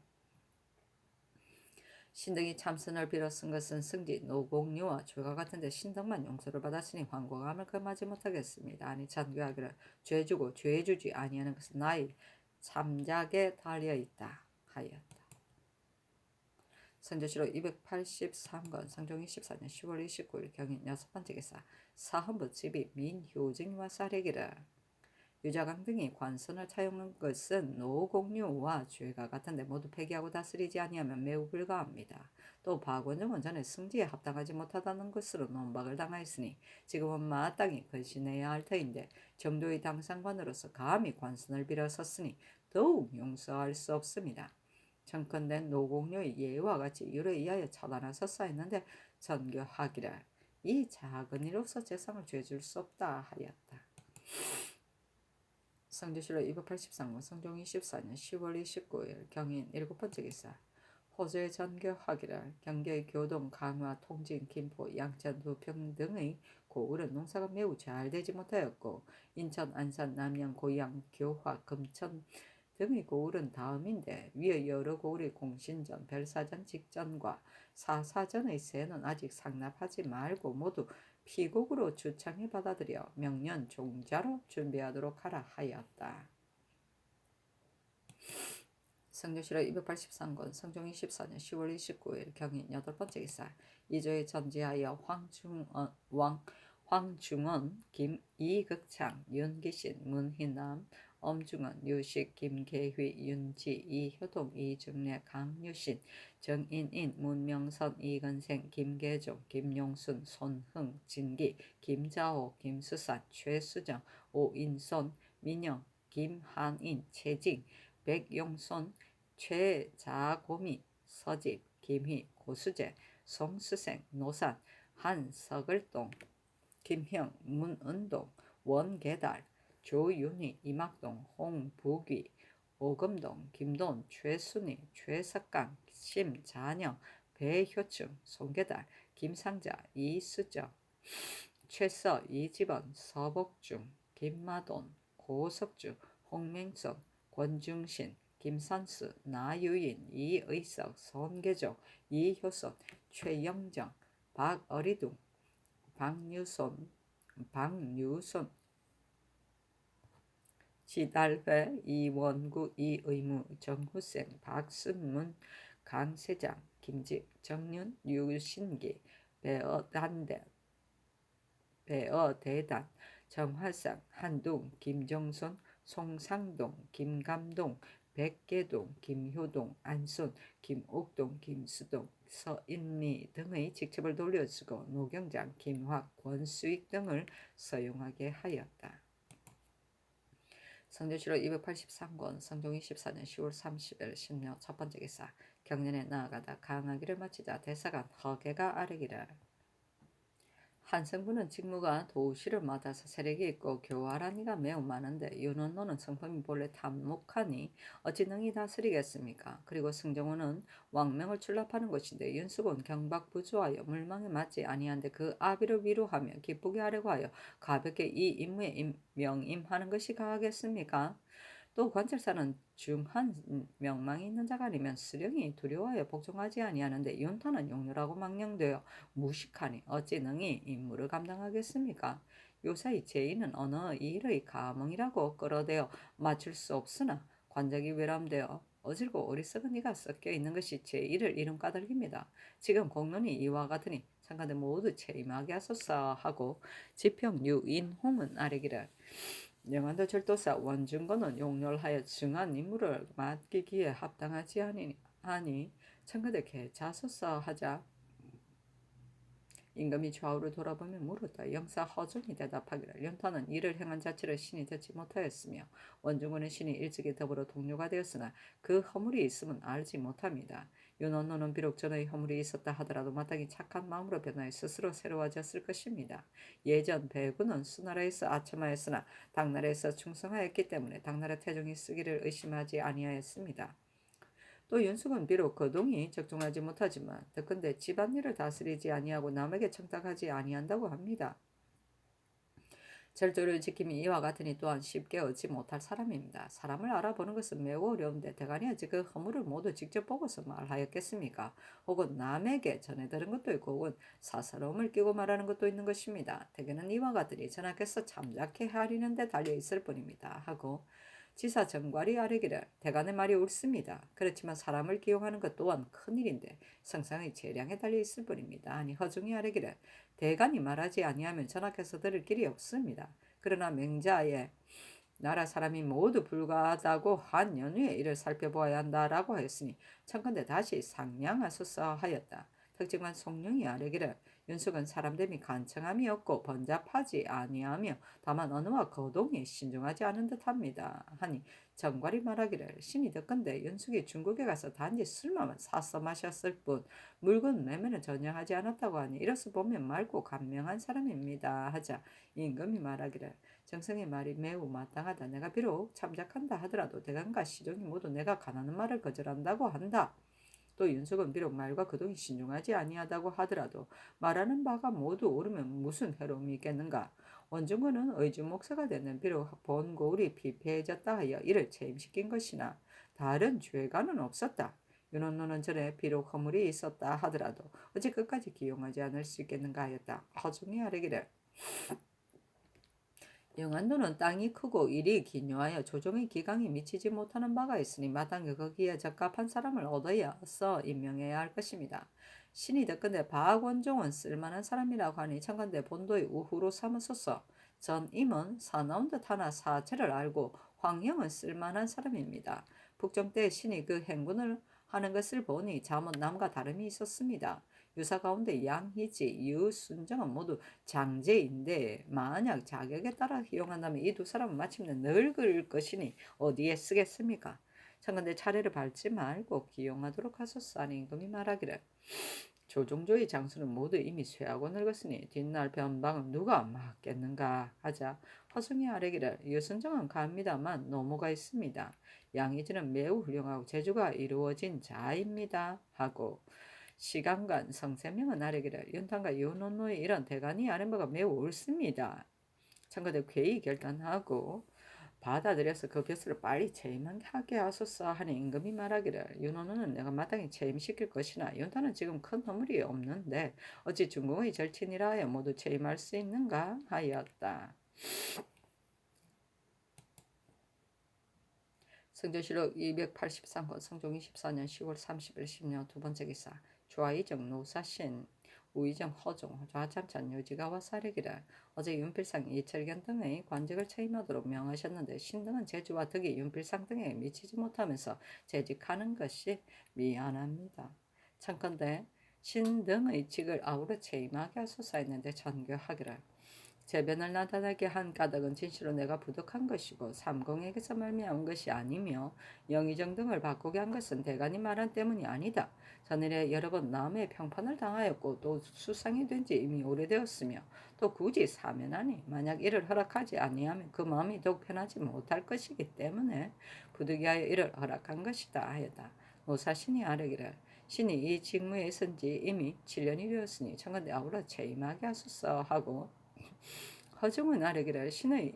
신등이 참선을 빌어 쓴 것은 승지 노공유와 죄가 같은데 신등만 용서를 받았으니 황공함을 금하지 못하겠습니다. 아니 찬교하기를 죄주고 죄주지 아니하는 것은 나의 참작에 달려있다 하였다. 선조실록 283권 성종 24년 10월 29일 경인 여섯 번째 기사 사헌부 집이 민효증과 사례기라. 유자강 등이 관선을 차용한 것은 노공유와 죄가 같은데 모두 폐기하고 다스리지 아니하면 매우 불가합니다. 또 박원종은 전에 승지에 합당하지 못하다는 것으로 논박을 당하였으니 지금은 마땅히 근신해야 할 터인데 정도의 당상관으로서 감히 관선을 빌어섰으니 더욱 용서할 수 없습니다. 청컨대 노공유의 예와 같이 유를 이하여 처단하셨사 했는데 전교하기를 이 작은 일로서 재상을 죄줄 수 없다 하였다. 성조실록 283권 성종 24년 10월 29일 경인 일곱 번째 기사 호주의 전교하기를 경계의 교동, 강화, 통진, 김포, 양천, 부평 등의 고을은 농사가 매우 잘 되지 못하였고 인천, 안산, 남양, 고양, 교화, 금천 등의 고을은 다음인데 위의 여러 고을의 공신전, 별사전 직전과 사사전의 세는 아직 상납하지 말고 모두 피곡으로 주창해 받아들여 명년 종자로 준비하도록 하라 하였다. 성조실록 283권 성종 24년 10월 29일 경인 여덟 번째 기사 이조의 전지하여 황중원, 이극창, 윤기신, 문희남, 엄중원, 유식, 김계휘, 윤지, 이효동, 이중래, 강유신, 정인인, 문명선, 이건생, 김계종, 김용순, 손흥, 진기, 김자호, 김수산, 최수정, 오인손, 민영, 김한인, 최징, 백용손, 최자고미, 서집, 김희, 고수재, 송수생, 노산, 한석을동, 김형, 문은동, 원계달, 조윤희, 이막동, 홍부귀, 오금동, 김돈, 최순희, 최석강, 심잔영, 배효충, 송계달, 김상자, 이수정, 최서, 이지번, 서복중, 김마돈, 고석주, 홍맹선, 권중신, 김산수, 나유인, 이의석, 손계종, 이효선, 최영정, 박어리둥, 박유손, 지달회, 이원구, 이의무, 정후생, 박순문, 강세장, 김직, 정윤, 유신기, 배어대단, 정화상, 한동, 김정선, 송상동, 김감동, 백계동, 김효동, 안손, 김옥동, 김수동, 서인미 등의 직책을 돌려주고 노경장, 김확, 권수익 등을 서용하게 하였다. 성조실록 283권 성종 24년 10월 30일 신묘 첫 번째 기사. 경년에 나아가다 강하기를 마치자 대사관 허계가 아뢰기를 한성부는 직무가 도시를 맡아서 세력이 있고 교활한 이가 매우 많은데 윤원노는 성품이 본래 탐묵하니 어찌 능히 다스리겠습니까? 그리고 승정원은 왕명을 출납하는 것인데 윤숙은 경박부주하여 물망에 맞지 아니한데 그 아비를 위로하며 기쁘게 하려고 하여 가볍게 이 임무에 명임하는 것이 가하겠습니까? 또 관찰사는 중한 명망이 있는 자가 아니면 수령이 두려워하여 복종하지 아니하는데 윤타는 용렬하고 망령되어 무식하니 어찌 능히 임무를 감당하겠습니까? 요사이 제2는 어느 일의 가몽이라고 끌어대어 맞출 수 없으나 관작이 외람되어 어질고 어리석은 이가 섞여 있는 것이 제1을 이룬 까닭입니다. 지금 공론이 이와 같으니 상관들 모두 체임하게 하소서 하고 지평 유인홍은 아뢰기를 영안도 절도사 원중건은 용렬하여 중한 임무를 맡기기에 합당하지 하니 청가대 개자소서 하자 임금이 좌우로 돌아보며 물었다. 영사 허종이 대답하기를 연타는 이를 행한 자체를 신이 듣지 못하였으며 원중군은 신이 일찍이 더불어 동료가 되었으나 그 허물이 있음은 알지 못합니다. 윤원노는 비록 전의 허물이 있었다 하더라도 마땅히 착한 마음으로 변하여 스스로 새로워졌을 것입니다. 예전 배구는 수나라에서 아첨하였으나 당나라에서 충성하였기 때문에 당나라 태종이 쓰기를 의심하지 아니하였습니다. 또 윤숙은 비록 거동이 적중하지 못하지만 더군데 집안일을 다스리지 아니하고 남에게 청탁하지 아니한다고 합니다. 절도를 지킴이 이와 같으니 또한 쉽게 얻지 못할 사람입니다. 사람을 알아보는 것은 매우 어려운데 대간이 어찌 그 허물을 모두 직접 보고서 말하였겠습니까? 혹은 남에게 전해들은 것도 있고 혹은 사사로움을 끼고 말하는 것도 있는 것입니다. 대개는 이와 같으니 전하께서 참작해 하리는 데 달려있을 뿐입니다. 하고 지사 정괄이 아뢰기를 대간의 말이 옳습니다. 그렇지만 사람을 기용하는 것 또한 큰일인데 성상의 재량에 달려있을 뿐입니다. 아니 허중이 아뢰기를 대간이 말하지 아니하면 전하께서 들을 길이 없습니다. 그러나 맹자의 나라 사람이 모두 불가하다고 한 연후에 이를 살펴보아야 한다라고 하였으니 청컨대 다시 상냥하소서 하였다. 특징만 송룡이 아뢰기를 윤숙은 사람됨이 간청함이 없고 번잡하지 아니하며 다만 언어와 거동이 신중하지 않은 듯합니다. 하니 정괄이 말하기를 신이 듣건대 윤숙이 중국에 가서 단지 술만 사서 마셨을 뿐 물건 매매는 전혀 하지 않았다고 하니 이로써 보면 맑고 간명한 사람입니다. 하자 임금이 말하기를 정성의 말이 매우 마땅하다. 내가 비록 참작한다 하더라도 대간과 시종이 모두 내가 가라는 말을 거절한다고 한다. 또 윤숙은 비록 말과 거동이 신중하지 아니하다고 하더라도 말하는 바가 모두 옳으면 무슨 해로움이 있겠는가. 원중군은 의주 목사가 되는 비록 본 고을이 피폐해졌다 하여 이를 체임시킨 것이나 다른 죄가는 없었다. 윤원노는 전에 비록 허물이 있었다 하더라도 어찌 끝까지 기용하지 않을 수 있겠는가 하였다. 허중이 아뢰기를 영안도는 땅이 크고 일이 기묘하여 조정의 기강이 미치지 못하는 바가 있으니 마땅히 거기에 적합한 사람을 얻어서 임명해야 할 것입니다. 신이 듣건대 박원종은 쓸만한 사람이라고 하니 청건대 본도의 우후로 삼으소서. 전 임은 사나운 듯 하나 사체를 알고 황형은 쓸만한 사람입니다. 북정 때 신이 그 행군을 하는 것을 보니 잠옷 남과 다름이 있었습니다. 유사 가운데 양희지, 유순정은 모두 장제인데 만약 자격에 따라 이용한다면 이 두 사람은 마침내 늙을 것이니 어디에 쓰겠습니까? 청건대 차례를 밟지 말고 기용하도록 하소서 하니 임금이 말하기를 조종조의 장수는 모두 이미 쇠하고 늙었으니 뒷날 변방을 누가 막겠는가 하자 허승이 아뢰기를 유순정은 갑니다만 노모가 있습니다. 양희지는 매우 훌륭하고 재주가 이루어진 자입니다 하고 시간간 성세명은 아뢰기를 윤탄과 윤원노의 이런 대간이 아랫바가 매우 옳습니다. 청가대 괴의 결단하고 받아들여서 그 벼슬을 빨리 체임하게 하소서 하니 임금이 말하기를 윤원호는 내가 마땅히 체임시킬 것이나 윤탄은 지금 큰 허물이 없는데 어찌 중궁의 절친이라 하여 모두 체임할 수 있는가 하였다. 성조실록 283권 성종 24년 10월 30일 신묘 두 번째 기사 좌이정 노사신 우이정 허종 좌참찬 유지가와 사례기를 어제 윤필상 이철견 등의 관직을 체임하도록 명하셨는데 신등은 재주와 덕이 윤필상 등에 미치지 못하면서 재직하는 것이 미안합니다. 참건대 신등의 직을 아우러 체임하게 하소서 했는데 전교하기를 재변을 나타나게 한 까닭은 진실로 내가 부득한 것이고 삼공에게서 말미암은 것이 아니며 영의정 등을 바꾸게 한 것은 대간이 말한 때문이 아니다. 전일에 여러 번 남의 평판을 당하였고 또 수상이 된 지 이미 오래되었으며 또 굳이 사면하니 만약 이를 허락하지 아니하면 그 마음이 더욱 편하지 못할 것이기 때문에 부득이하여 이를 허락한 것이다 하였다. 노사신이 아뢰기를 신이 이 직무에 선 지 이미 7년이 되었으니 청건대 아우러 체임하게 하소서 하고 허중은 아뢰기를 신의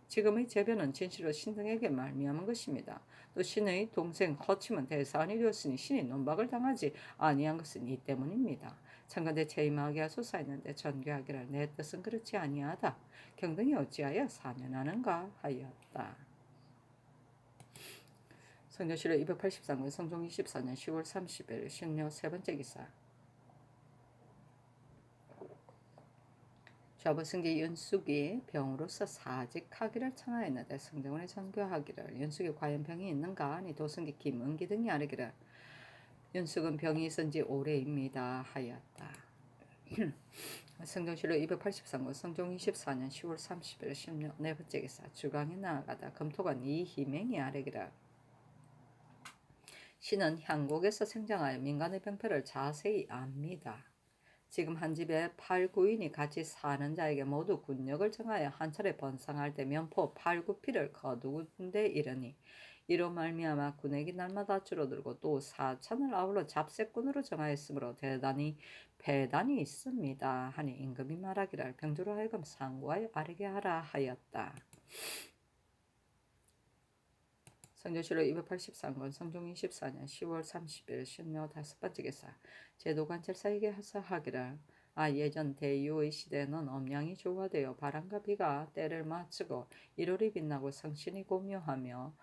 지금의 재변은 진실로 신등에게 말미암은 것입니다. 또 신의 동생 허침은 대사원이 되었으니 신이 논박을 당하지 아니한 것은 이 때문입니다. 청건대 체임하게 하소서 했는데 전교하기를 내 뜻은 그렇지 아니하다. 경등이 어찌하여 사면하는가 하였다. 성조실록 283권 성종 24년 10월 30일 신묘 세 번째 기사 좌보승기 윤숙이 병으로서 사직하기를 청하였는데 성정원에 전교하기를 윤숙이 과연 병이 있는가 하니 도승기 김은기 등이 아뢰기를 윤숙은 병이 있은 지 오래입니다 하였다. 성종실록 283권 성종 24년 10월 30일 10년 네 번째 기사 주강에 나아가다 금토관 이희맹이 아뢰기를 신은 향곡에서 생장하여 민간의 병폐를 자세히 압니다. 지금 한 집에 8, 9인이 같이 사는 자에게 모두 군역을 정하여 한 차례 번상할 때 면포 8, 9피를 거두군데 이르니 이로 말미암아 군액이 날마다 줄어들고 또 4천을 아울러 잡세꾼으로 정하였으므로 대단히 배단이 있습니다 하니 임금이 말하기를 병주로 하여금 상고하여 아뢰게 하라 하였다. 성조실록 283권 성종 24년 10월 30일 신묘 다섯 번째 기사 제도관찰사에게 하사하기를 예전 대유의 시대에는 엄양이 조화되어 바람과 비가 때를 맞추고 일월이 빛나고 성신이 고묘하며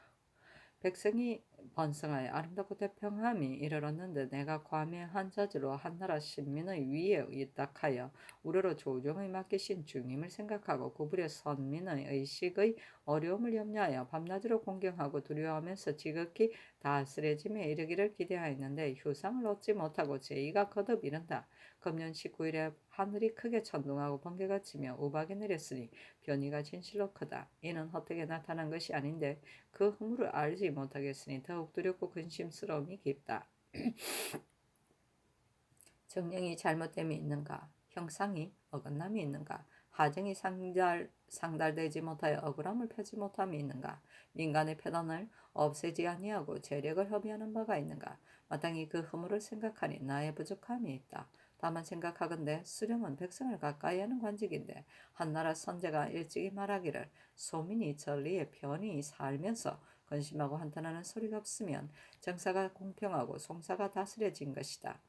백성이 번성하여 아름답고 태평함이 이르렀는데 내가 과매한 자지로 한나라 신민의 위에 의탁하여 우러러 조정의 맡기신 중임을 생각하고 구부려 선민의 의식의 어려움을 염려하여 밤낮으로 공경하고 두려워하면서 지극히 다스려짐에 이르기를 기대하였는데 휴상을 얻지 못하고 제의가 거듭 이른다. 금년 19일에 하늘이 크게 천둥하고 번개가 치며 우박이 내렸으니 변이가 진실로 크다. 이는 헛되게 나타난 것이 아닌데 그 허물을 알지 못하겠으니 더욱 두렵고 근심스러움이 깊다. 정령이 잘못됨이 있는가? 형상이 어긋남이 있는가? 하정이 상달되지 못하여 억울함을 펴지 못함이 있는가? 민간의 패단을 없애지 아니하고 재력을 허비하는 바가 있는가? 마땅히 그 허물을 생각하니 나의 부족함이 있다. 다만 생각하건대 수령은 백성을 가까이 하는 관직인데 한나라 선제가 일찍이 말하기를 소민이 전리에 편히 살면서 근심하고 한탄하는 소리가 없으면 정사가 공평하고 송사가 다스려진 것이다.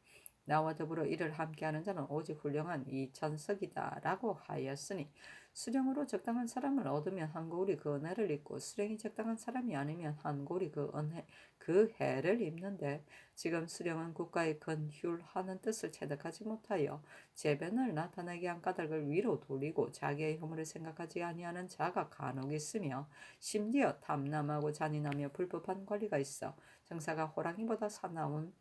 나와 더불어 이를 함께하는 자는 오직 훌륭한 이천석이다 라고 하였으니 수령으로 적당한 사람을 얻으면 한 고울이 그 은혜를 입고 수령이 적당한 사람이 아니면 한 고울이 그 해를 입는데 지금 수령은 국가의 건휼하는 뜻을 체득하지 못하여 재변을 나타내게 한 까닭을 위로 돌리고 자기의 허물을 생각하지 아니하는 자가 간혹 있으며 심지어 탐남하고 잔인하며 불법한 권리가 있어 정사가 호랑이보다 사나운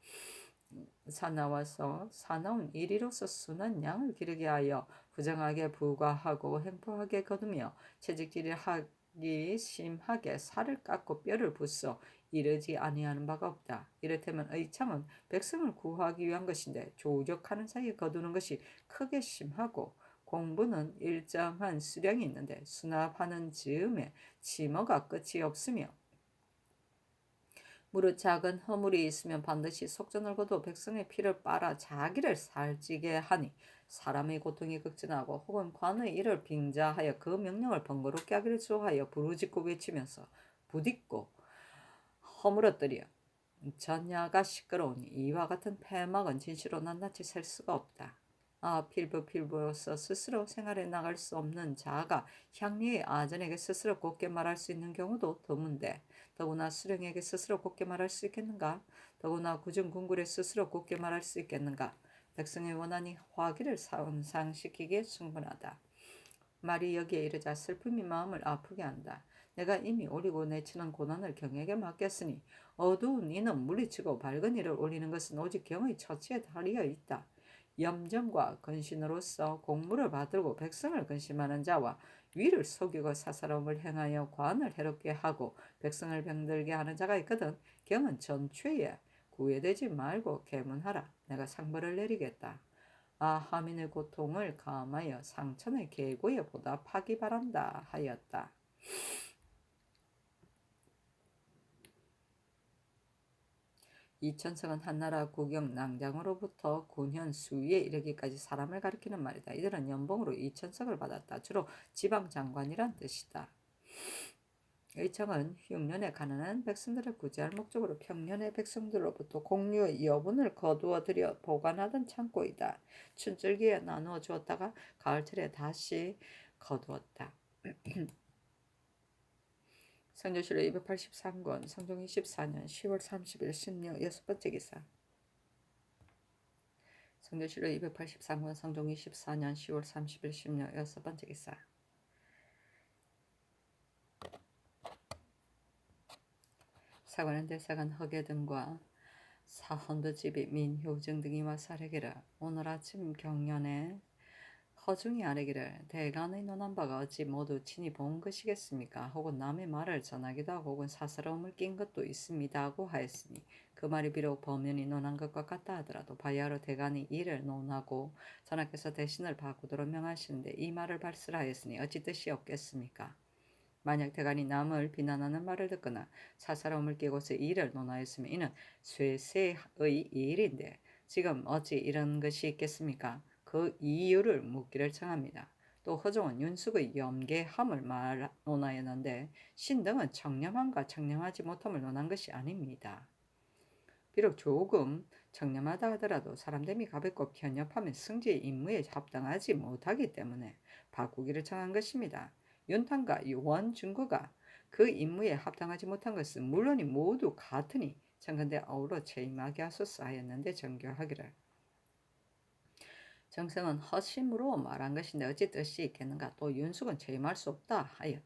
이리로서 순한 양을 기르게 하여 부정하게 부과하고 행포하게 거두며 채찍질을 하기 심하게 살을 깎고 뼈를 부숴 이르지 아니하는 바가 없다. 이를테면 의창은 백성을 구하기 위한 것인데 조적하는 사이에 거두는 것이 크게 심하고 공부는 일정한 수량이 있는데 수납하는 즈음에 지머가 끝이 없으며 무릇 작은 허물이 있으면 반드시 속전을 거두 백성의 피를 빨아 자기를 살찌게 하니 사람의 고통이 극진하고 혹은 관의 일을 빙자하여 그 명령을 번거롭게 하기를 좋아하여 부르짖고 외치면서 부딛고 허물어뜨려 전야가 시끄러우니 이와 같은 폐막은 진실로 낱낱이 셀 수가 없다. 필부로서 스스로 생활해 나갈 수 없는 자가 향리의 아전에게 스스로 곱게 말할 수 있는 경우도 드문데 더구나 수령에게 스스로 곱게 말할 수 있겠는가? 더구나 구중궁굴에 스스로 곱게 말할 수 있겠는가? 백성의 원한이 화기를 상상시키기에 충분하다. 말이 여기에 이르자 슬픔이 마음을 아프게 한다. 내가 이미 올리고 내치는 고난을 경에게 맡겼으니 어두운 이는 물리치고 밝은 이를 올리는 것은 오직 경의 처치에 달려 있다. 염정과 근신으로서 공무를 받들고 백성을 근심하는 자와 위를 속이고 사사로움을 행하여 관을 해롭게 하고 백성을 병들게 하는 자가 있거든. 경은 전추에 구애되지 말고 계문하라. 내가 상벌을 내리겠다. 하민의 고통을 감하여 상천의 계고에 보답하기 바란다 하였다. 이천석은 한나라 국영 낭장으로부터 군현 수위에 이르기까지 사람을 가리키는 말이다. 이들은 연봉으로 이천석을 받았다. 주로 지방장관이란 뜻이다. 의청은 흉년에 가난한 백성들을 구제할 목적으로 평년의 백성들로부터 공류의 여분을 거두어 들여 보관하던 창고이다. 춘절기에 나누어 주었다가 가을철에 다시 거두었다. 성조실록 283권 성종 24년 10월 30일 신녀 6번째 기사. 성조실록 283권 성종 24년 10월 30일 신녀 6번째 기사. 사관은 대사관 허계등과 사헌부집이 민효증 등이 와서 아뢰기를 오늘 아침 경연에 허중이 아뢰기를 대간의 논한 바가 어찌 모두 친히 본 것이겠습니까? 혹은 남의 말을 전하기도 하고 혹은 사사로움을 낀 것도 있습니다 하고 하였으니 그 말이 비록 범연히 논한 것과 같다 하더라도 바야흐로 대간이 이를 논하고 전하께서 대신을 바꾸도록 명하시는데 이 말을 발설하였으니 어찌 뜻이 없겠습니까? 만약 대간이 남을 비난하는 말을 듣거나 사사로움을 끼고서 이를 논하였으면 이는 쇠세의 일인데 지금 어찌 이런 것이 있겠습니까? 그 이유를 묻기를 청합니다. 또 허종은 윤숙의 염계함을 논하였는데 신등은 청렴함과 청렴하지 못함을 논한 것이 아닙니다. 비록 조금 청렴하다 하더라도 사람됨이 가볍고 편협하면 승지의 임무에 합당하지 못하기 때문에 바꾸기를 청한 것입니다. 윤탄과 원중구가 그 임무에 합당하지 못한 것은 물론이 모두 같으니 청컨대 아울러 체임하게 하소서 하였는데 정교하기를. 정성은 허심으로 말한 것인데 어찌 뜻이 있겠는가. 또 윤숙은 체임할 수 없다 하였다.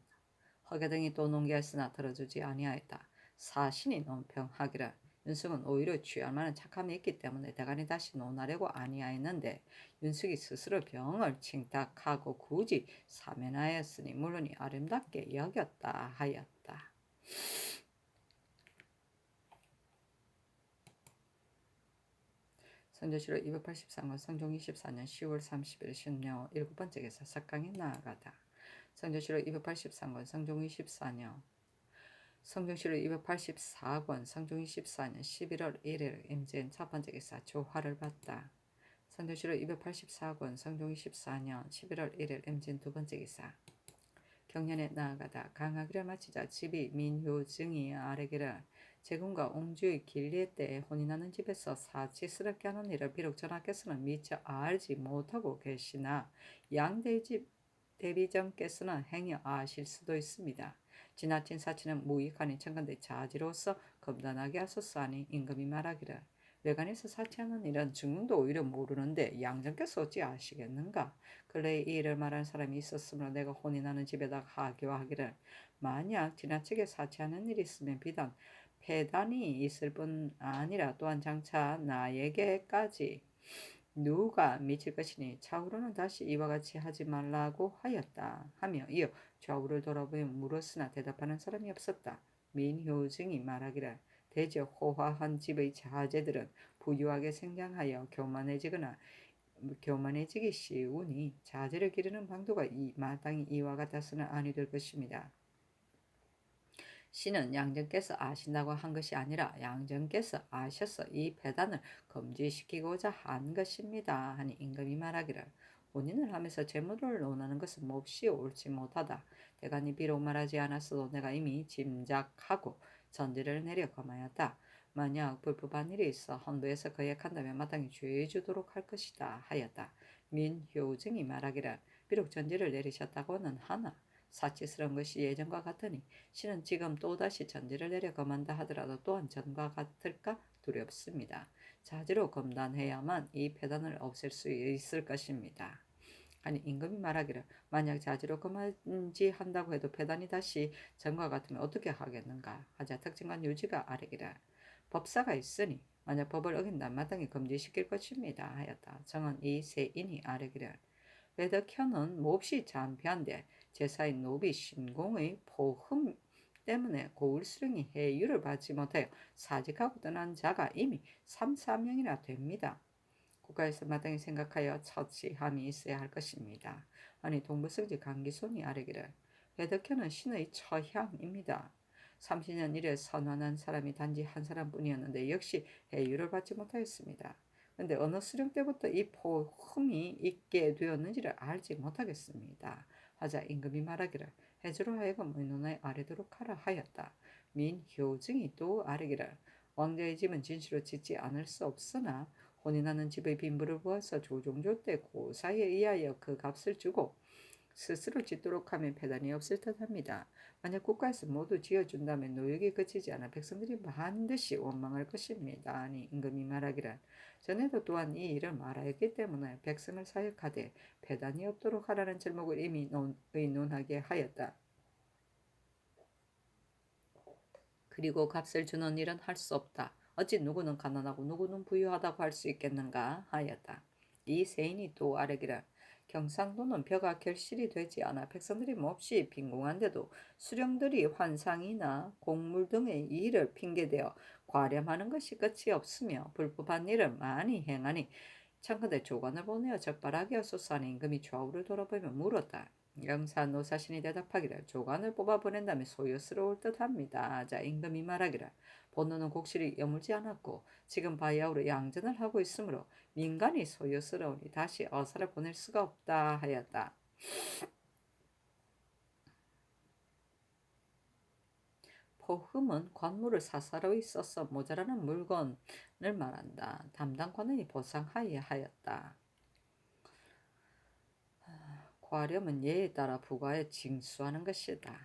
허계등이 또 논계했으나 들어주지 아니하였다. 사신이 논평하기를 윤숙은 오히려 취할 만한 착함이 있기 때문에 대간이 다시 논하려고 아니하였는데 윤숙이 스스로 병을 칭탁하고 굳이 사면하였으니 물론이 아름답게 여겼다 하였다. 성조실록 283권 성종 24년 10월 30일 신녀 7번째 기사 석강에 나아가다. 성조실록 283권 성종 24년 성종실록 284권 성종 24년 11월 1일 임진 첫 번째 기사 조화를 봤다. 성조실록 284권 성종 24년 11월 1일 임진 두 번째 기사 경연에 나아가다 강하기를 마치자 집이 민효증이 아뢰기를 제군과 옹주의 길리에 때에 혼인하는 집에서 사치스럽게 하는 일을 비록 전하께서는 미처 알지 못하고 계시나 양대집 대비전께서는 행여 아실 수도 있습니다. 지나친 사치는 무익하니 청컨대 자지로서 검단하게 하소서 하니 임금이 말하기를 외관에서 사치하는 일은 중궁도 오히려 모르는데 양전께서 어찌 아시겠는가? 근래에 이 일을 말하는 사람이 있었으므로 내가 혼인하는 집에다가 하교하기를 만약 지나치게 사치하는 일이 있으면 비단 폐단이 있을 뿐 아니라 또한 장차 나에게까지 누가 미칠 것이니 차후로는 다시 이와 같이 하지 말라고 하였다 하며 이어 좌우를 돌아보며 물었으나 대답하는 사람이 없었다. 민효증이 말하기를 대저 호화한 집의 자제들은 부유하게 생장하여 교만해지기 쉬우니 자제를 기르는 방도가 마땅히 이와 같아서는 아니 될 것입니다. 신은 양전께서 아신다고 한 것이 아니라 양전께서 아셔서 이 배단을 금지시키고자 한 것입니다. 하니 임금이 말하기를 혼인을 하면서 재물을 논하는 것은 몹시 옳지 못하다. 대간이 비록 말하지 않았어도 내가 이미 짐작하고 전제를 내려 검하였다. 만약 불법한 일이 있어 헌부에서 거역한다면 마땅히 죄 주도록 할 것이다 하였다. 민효증이 말하기를 비록 전제를 내리셨다고는 하나 사치스러운 것이 예전과 같으니 신은 지금 또다시 전제를 내려 검한다 하더라도 또한 전과 같을까 두렵습니다. 자지로 검단해야만 이 폐단을 없앨 수 있을 것입니다. 아니 임금이 말하기를 만약 자지로 검한지한다고 해도 폐단이 다시 전과 같으면 어떻게 하겠는가 하자 특징관 유지가 아뢰기를 법사가 있으니 만약 법을 어긴다면 마땅히 금지시킬 것입니다 하였다. 정은 이 세인이 아뢰기를 외덕현은 몹시 잔피한데 제사인 노비 신공의 포흠 때문에 고을 수령이 해유를 받지 못하여 사직하고 떠난 자가 이미 3, 4명이나 됩니다. 국가에서 마땅히 생각하여 처치함이 있어야 할 것입니다. 아니 동부성지 강기손이 아뢰기를 외덕현은 신의 처향입니다. 30년 이래 선환한 사람이 단지 한 사람뿐이었는데 역시 해유를 받지 못하였습니다. 근데 어느 수령 때부터 이 포흠이 있게 되었는지를 알지 못하겠습니다. 하자 임금이 말하기를 해주로 하여금 의논하여 아뢰도록 하라 하였다. 민효증이 또 아뢰기를 왕자의 집은 진실로 짓지 않을 수 없으나 혼인하는 집의 빈부를 보아서 조종조 때 고사에 의하여 그 값을 주고 스스로 짓도록 하면 배단이 없을 듯합니다. 만약 국가에서 모두 지어준다면 노역이 그치지 않아 백성들이 반드시 원망할 것입니다. 아니 임금이 말하기를 전에도 또한 이 일을 말하였기 때문에 백성을 사역하되 배단이 없도록 하라는 제목을 이미 의논하게 하였다. 그리고 값을 주는 일은 할 수 없다. 어찌 누구는 가난하고 누구는 부유하다고 할 수 있겠는가 하였다. 이 세인이 또 아뢰기를 경상도는 벼가 결실이 되지 않아 백성들이 몹시 빈궁한데도 수령들이 환상이나 곡물 등의 일을 핑계대어 과렴하는 것이 끝이 없으며 불법한 일을 많이 행하니 청컨대 조관을 보내어 적발하게 하소서 하니 임금이 좌우를 돌아보며 물었다. 영사 노사신이 대답하기를 조관을 뽑아 보낸다면 소요스러울 듯합니다. 자 임금이 말하기를 본노는 곡실이 여물지 않았고 지금 바야흐로 양전을 하고 있으므로 민간이 소요스러우니 다시 어사를 보낼 수가 없다 하였다. 포흠은 관물을 사사로이 써서 모자라는 물건을 말한다. 담당 관원이 보상하여야 하였다. 과렴은 예에 따라 부과에 징수하는 것이다.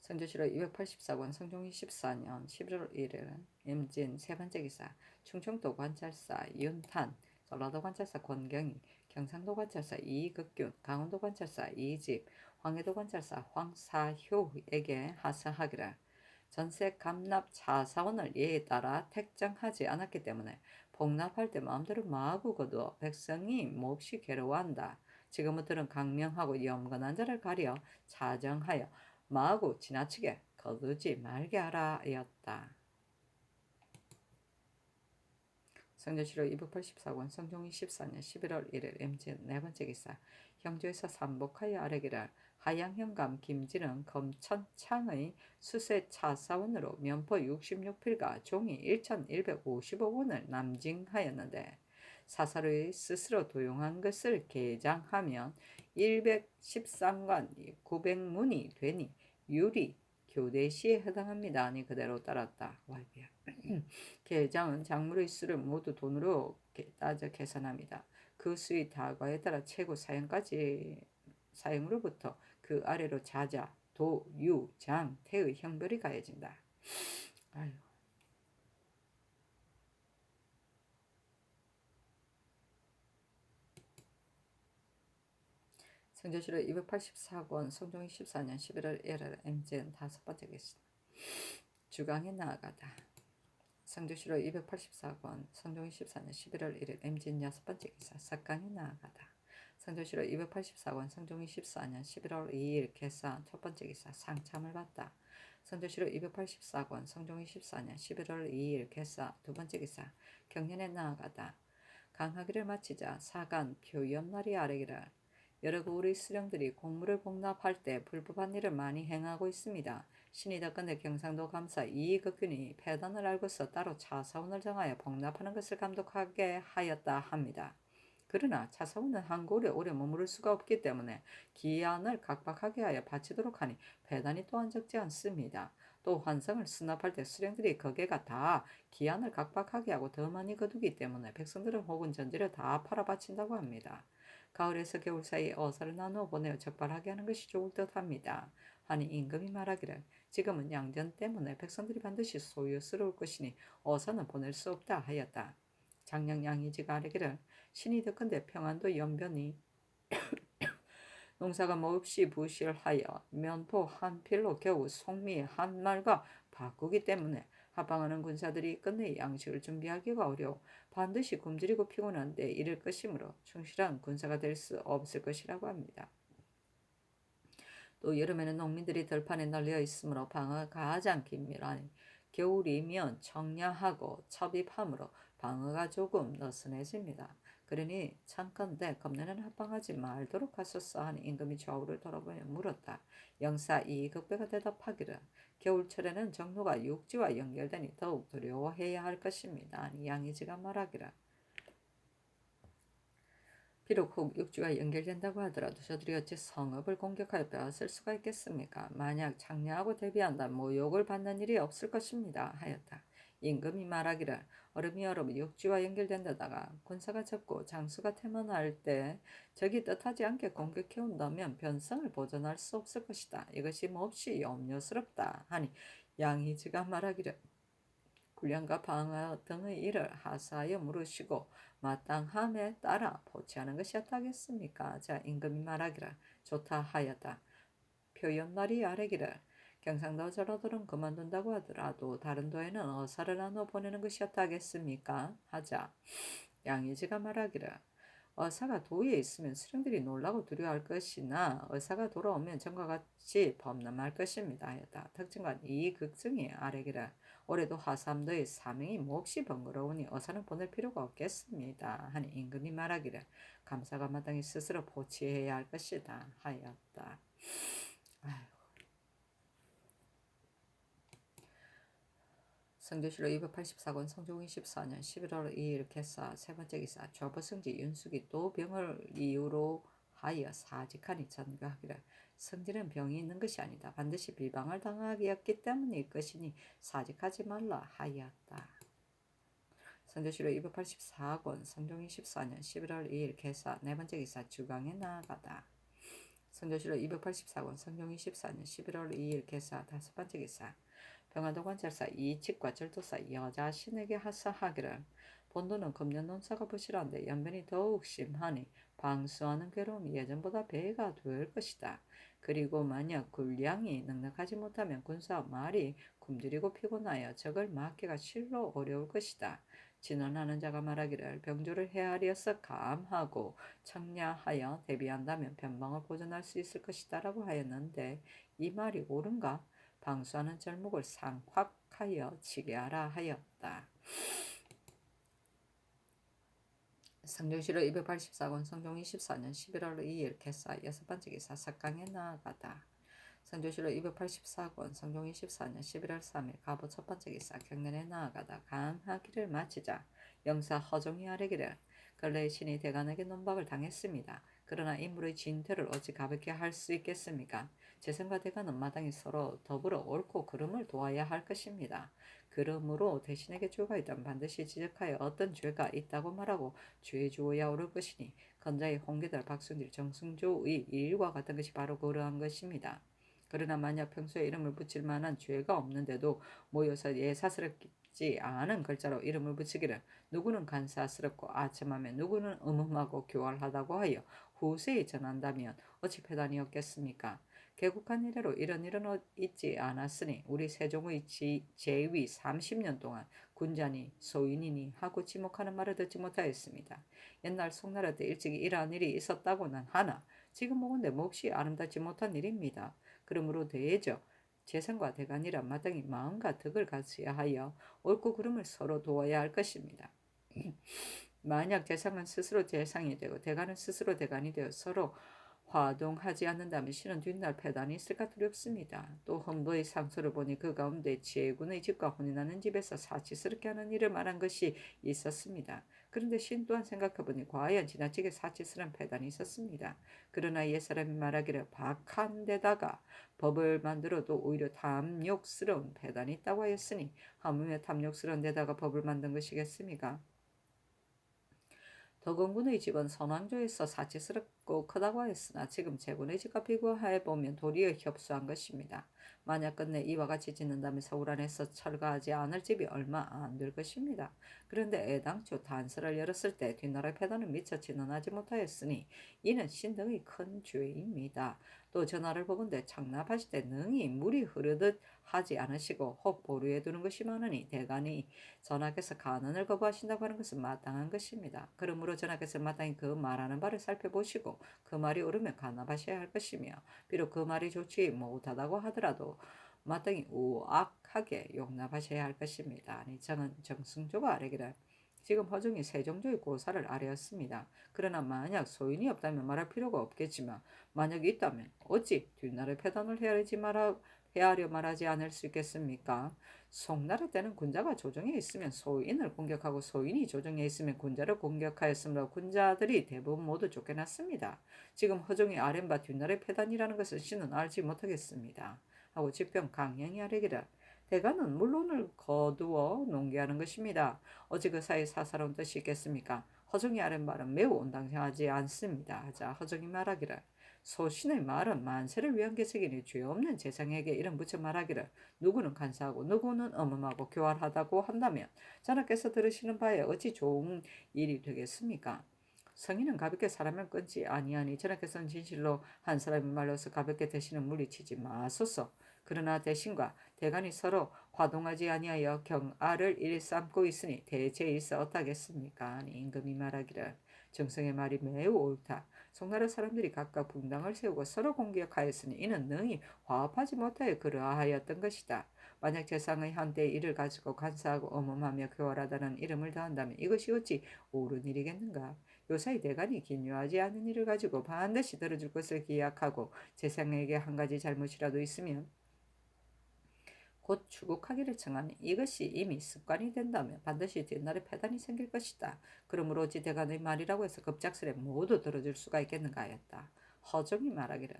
성조실록 284권 성종 24년 11월 1일 임진 세 번째 기사 충청도 관찰사 윤탄 전라도 관찰사 권경희 경상도 관찰사 이극균 강원도 관찰사 이집 황해도 관찰사 황사효에게 하사하기를 전세 감납 차사원을 예에 따라 택정하지 않았기 때문에 복납할 때 마음대로 마구 거두어 백성이 몹시 괴로워한다. 지금부터는 강명하고 염건한 자를 가려 자정하여 마구 지나치게 거두지 말게 하라 였다. 성조실록 284권 성종 24년 11월 1일 임진 네 번째 기사 형조에서 삼복하여 아뢰기를 하양현감 김진은 검천창의 수세 차사원으로 면포 66필과 종이 1155원을 남징하였는데 사사로이 스스로 도용한 것을 계장하면 113관 900문이 되니 유리 교대시에 해당합니다. 아니 그대로 따랐다. 와이비야. 계장은 작물의 수를 모두 돈으로 따져 계산합니다. 그 수의 다과에 따라 최고 사용으로부터 그 아래로 자자, 도, 유, 장, 태의 형별이 가해진다. 아유. 성조실록 284권 성종이 14년 11월 1일 MZN 5번째 계시다. 주강에 나아가다. 성조실록 284권 성종이 14년 11월 1일 MZN 6번째 기사 삭강에 나아가다. 성조실록 284권 성종이 14년 11월 2일 개사 첫번째 기사 상참을 받다. 성조실록 284권 성종이 14년 11월 2일 개사 두번째 기사 경련에 나아가다. 강하기를 마치자 사간 표연날이 아래기를 여러 우리 수령들이 공물을 복납할 때 불법한 일을 많이 행하고 있습니다. 신이 덕건대 경상도 감사 이익의균이 폐단을 알고서 따로 차사원을 정하여 복납하는 것을 감독하게 하였다 합니다. 그러나 차사원은 한 고을에 오래 머무를 수가 없기 때문에 기한을 각박하게 하여 바치도록 하니 폐단이 또한 적지 않습니다. 또 환상을 수납할 때 수령들이 거기가 다 기한을 각박하게 하고 더 많이 거두기 때문에 백성들은 혹은 전지를 다 팔아 바친다고 합니다. 가을에서 겨울 사이 어사를 나누어 보내어 적발하게 하는 것이 좋을 듯합니다. 하니 임금이 말하기를 지금은 양전 때문에 백성들이 반드시 소유스러울 것이니 어사는 보낼 수 없다 하였다. 장령 양이지가 아뢰기를 신이 덕건대 평안도 연변이 농사가 몹시 부실하여 면토 한 필로 겨우 송미 한 말과 바꾸기 때문에 합방하는 군사들이 끝내 양식을 준비하기가 어려워 반드시 굶주리고 피곤한 데 이를 것이므로 충실한 군사가 될 수 없을 것이라고 합니다. 또 여름에는 농민들이 들판에 널려 있으므로 방어가 가장 긴밀하니 겨울이면 청량하고 첩입하므로 방어가 조금 느슨해집니다. 그러니 참건대 겁내는 합방하지 말도록 하소서 하니 임금이 좌우를 돌아보며 물었다. 영사 이극배가 대답하기를 겨울철에는 정로가 육지와 연결되니 더욱 두려워해야 할 것입니다. 아니 양의지가 말하기를 비록 혹 육주가 연결된다고 하더라도 저들이 어찌 성읍을 공격하여 빼앗을 수가 있겠습니까? 만약 창녀하고 대비한다 모욕을 받는 일이 없을 것입니다. 하였다. 임금이 말하기를 얼음이 얼음 육지와 연결된다다가 군사가 적고 장수가 태만할 때 적이 뜻하지 않게 공격해 온다면 변성을 보존할 수 없을 것이다. 이것이 몹시 염려스럽다. 하니 양이즈가 말하기를 군량과 방어 등의 일을 하사하여 물으시고 마땅함에 따라 보치하는 것이 어떠하겠습니까? 자 임금이 말하기를 좋다 하였다. 표연말이 아뢰기를 경상도 저러들은 그만둔다고 하더라도 다른 도에는 어사를 나눠 보내는 것이 어떠하겠습니까? 하자 양의지가 말하기를 어사가 도에 있으면 수령들이 놀라고 두려워할 것이나 어사가 돌아오면 전과 같이 범람할 것입니다. 하였다. 특징과 이 극증이 아래기라 올해도 하삼도의 사명이 몹시 번거로우니 어사는 보낼 필요가 없겠습니다. 하니 임금이 말하기를 감사가 마땅히 스스로 보치해야 할 것이다. 하였다. 성조실록 284권 성종이 14년 11월 2일 개사 세번째 기사 좌보성지 윤숙이 또 병을 이유로 하여 사직하니 전가하기를 성질은 병이 있는 것이 아니다. 반드시 비방을 당하기였기 때문일 것이니 사직하지 말라 하였다. 성조실록 284권 성종이 14년 11월 2일 개사 네번째 기사 주강에 나아가다. 성조실록 284권 성종이 14년 11월 2일 개사 다섯번째 기사 평안도 관찰사 이칙과 절도사 여자신에게 하사하기를 본도는 금년 논사가 부실한데 연변이 더욱 심하니 방수하는 괴로움이 예전보다 배가 될 것이다. 그리고 만약 군량이 넉넉하지 못하면 군사와 말이 굶주리고 피곤하여 적을 막기가 실로 어려울 것이다. 진언하는 자가 말하기를 병조를 헤아리어서 감하고 청량하여 대비한다면 변방을 보존할 수 있을 것이다 라고 하였는데 이 말이 옳은가? 방수하는 절목을 상확하여 치게 하라 하였다. 성종실록 284권 성종 24년 11월 2일 개사 여섯번째 기사 삭강에 나아가다. 성종실록 284권 성종 24년 11월 3일 가보 첫번째 기사 경련에 나아가다. 강하기를 마치자 영사 허종이 아뢰기를 근래의 신이 대간에게 논박을 당했습니다. 그러나 인물의 진퇴를 어찌 가볍게 할 수 있겠습니까? 재선과 대가는 마땅히 서로 더불어 옳고 그름을 도와야 할 것입니다. 그러므로 대신에게 죄가 있다면 반드시 지적하여 어떤 죄가 있다고 말하고 죄 주어야 옳을 것이니 건자의 홍기달, 박순길, 정승조의 일과 같은 것이 바로 그러한 것입니다. 그러나 만약 평소에 이름을 붙일 만한 죄가 없는데도 모여서 예사스럽지 않은 글자로 이름을 붙이기를 누구는 간사스럽고 아첨하며 누구는 음음하고 교활하다고 하여 후세에 전한다면 어찌 패단이 없겠습니까? 개국한 이래로 이런 일은 있지 않았으니 우리 세종의 제위 30년 동안 군자니 소인이니 하고 지목하는 말을 듣지 못하였습니다. 옛날 송나라 때 일찍이 이러한 일이 있었다고는 하나 지금 보건대 몹시 아름답지 못한 일입니다. 그러므로 대저 재산과 대간이라 마땅히 마음과 덕을 갖춰야 하여 옳고 그름을 서로 도와야 할 것입니다. 만약 재상은 스스로 재상이 되고 대간은 스스로 대간이 되어 서로 화동하지 않는다면 신은 뒷날 패단이 있을까 두렵습니다. 또 헌부의 상소를 보니 그 가운데 제군의 집과 혼인하는 집에서 사치스럽게 하는 일을 말한 것이 있었습니다. 그런데 신 또한 생각해보니 과연 지나치게 사치스러운 패단이 있었습니다. 그러나 옛사람이 말하기를 박한 데다가 법을 만들어도 오히려 탐욕스러운 패단이 있다고 하였으니 하물며 탐욕스러운 데다가 법을 만든 것이겠습니까? 덕원군의 집은 선왕조에서 사치스럽고 크다고 하였으나 지금 제군의 집과 비교해보면 도리어 협소한 것입니다. 만약 끝내 이와 같이 짓는다면 서울 안에서 철거하지 않을 집이 얼마 안 될 것입니다. 그런데 애당초 단서를 열었을 때 뒷나라의 패단은 미처 진언하지 못하였으니 이는 신등의 큰 죄입니다. 또 전하를 보건대 창납하실 때 능히 물이 흐르듯 하지 않으시고 혹 보류해 두는 것이 많으니 대간이 전하께서 간언을 거부하신다고 하는 것은 마땅한 것입니다. 그러므로 전하께서 마땅히 그 말하는 바를 살펴보시고 그 말이 옳으면 간납하셔야 할 것이며 비록 그 말이 좋지 못하다고 하더라도 마땅히 우악하게 용납하셔야 할 것입니다. 이정은 정승조가 아뢰기를 지금 허종이 세종조의 고사를 아뢰었습니다. 그러나 만약 소인이 없다면 말할 필요가 없겠지만 만약 있다면 어찌 뒷날의 패단을 헤아려 말하지 않을 수 있겠습니까? 송나라 때는 군자가 조정에 있으면 소인을 공격하고 소인이 조정에 있으면 군자를 공격하였으므로 군자들이 대부분 모두 쫓겨났습니다. 지금 허종이 아랜바 뒷날의 패단이라는 것을 신은 알지 못하겠습니다. 하고 집병 강령이 아뢰기를 대가는 물론을 거두어 농계하는 것입니다. 어찌 그 사이 사사로운 뜻이 있겠습니까? 허종이 아랜 말은 매우 온당하지 않습니다. 하자 허종이 말하기를 소신의 말은 만세를 위한 계책이니 죄 없는 재상에게 이름 붙여 말하기를 누구는 간사하고 누구는 엄음하고 교활하다고 한다면 자나께서 들으시는 바에 어찌 좋은 일이 되겠습니까? 성인은 가볍게 사람을 끊지 아니하니 자나께서는 진실로 한 사람이 말로서 가볍게 대신은 물리치지 마소서. 그러나 대신과 대간이 서로 화동하지 아니하여 경아를 일삼고 있으니 대체 일사 어떠하겠습니까? 아니 임금이 말하기를 정성의 말이 매우 옳다. 송나라 사람들이 각각 분당을 세우고 서로 공격하였으니 이는 능히 화합하지 못하여 그러하였던 것이다. 만약 재상의 한때의 일을 가지고 간사하고 엄음하며 교활하다는 이름을 더한다면 이것이 어찌 옳은 일이겠는가? 요사이 대간이 기묘하지 않은 일을 가지고 반드시 들어줄 것을 기약하고 재상에게 한 가지 잘못이라도 있으면 곧 추국하기를 청하니 이것이 이미 습관이 된다면 반드시 뒷날에 패단이 생길 것이다. 그러므로 어찌 대간의 말이라고 해서 급작스레 모두 들어줄 수가 있겠는가 하였다. 허종이 말하기를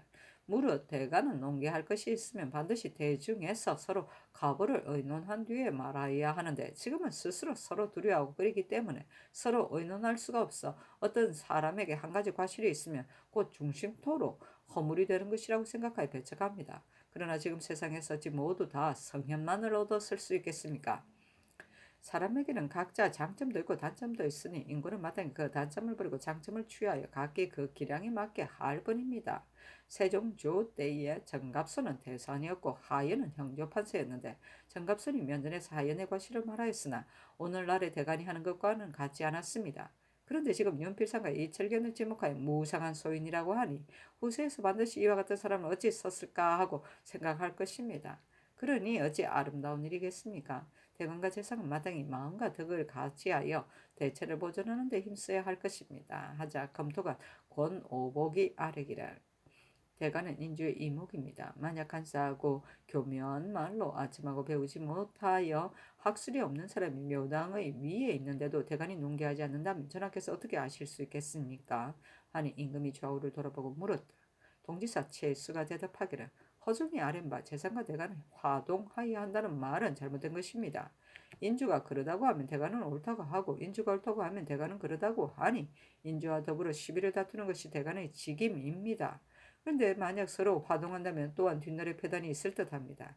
무릇 대간은 농계할 것이 있으면 반드시 대중에서 서로 가보를 의논한 뒤에 말하여야 하는데 지금은 스스로 서로 두려워하고 끓이기 때문에 서로 의논할 수가 없어 어떤 사람에게 한 가지 과실이 있으면 곧 중심토로 허물이 되는 것이라고 생각하여 배척합니다. 그러나 지금 세상에서 어찌 모두 다 성현만을 얻어 쓸 수 있겠습니까? 사람에게는 각자 장점도 있고 단점도 있으니 인구는 마땅히 그 단점을 버리고 장점을 취하여 각기 그 기량에 맞게 할 뿐입니다. 세종조 때의 정갑선은 대산이었고 하연은 형조판서였는데 정갑선이 면전에서 하연의 과실을 말하였으나 오늘날의 대간이 하는 것과는 같지 않았습니다. 그런데 지금 윤필상과 이철견을 지목하여 무상한 소인이라고 하니 후세에서 반드시 이와 같은 사람을 어찌 썼을까 하고 생각할 것입니다. 그러니 어찌 아름다운 일이겠습니까? 대관과 재상은 마땅히 마음과 덕을 같이하여 대체를 보존하는 데 힘써야 할 것입니다. 하자 검토관 권오복이 아뢰기를 대가는 인주의 이목입니다. 만약 간사하고 교묘한 말로 아첨하고 배우지 못하여 학술이 없는 사람이 묘당의 위에 있는데도 대간이 농계하지 않는다면 전하께서 어떻게 아실 수 있겠습니까? 하니 임금이 좌우를 돌아보고 물었다. 동지사 최수가 대답하기를 허종이 아랜바 재산과 대간을 화동하여야 한다는 말은 잘못된 것입니다. 인주가 그러다고 하면 대간은 옳다고 하고 인주가 옳다고 하면 대간은 그러다고 하니 인주와 더불어 시비를 다투는 것이 대간의 직임입니다. 그런데 만약 서로 화동한다면 또한 뒷날에 폐단이 있을 듯합니다.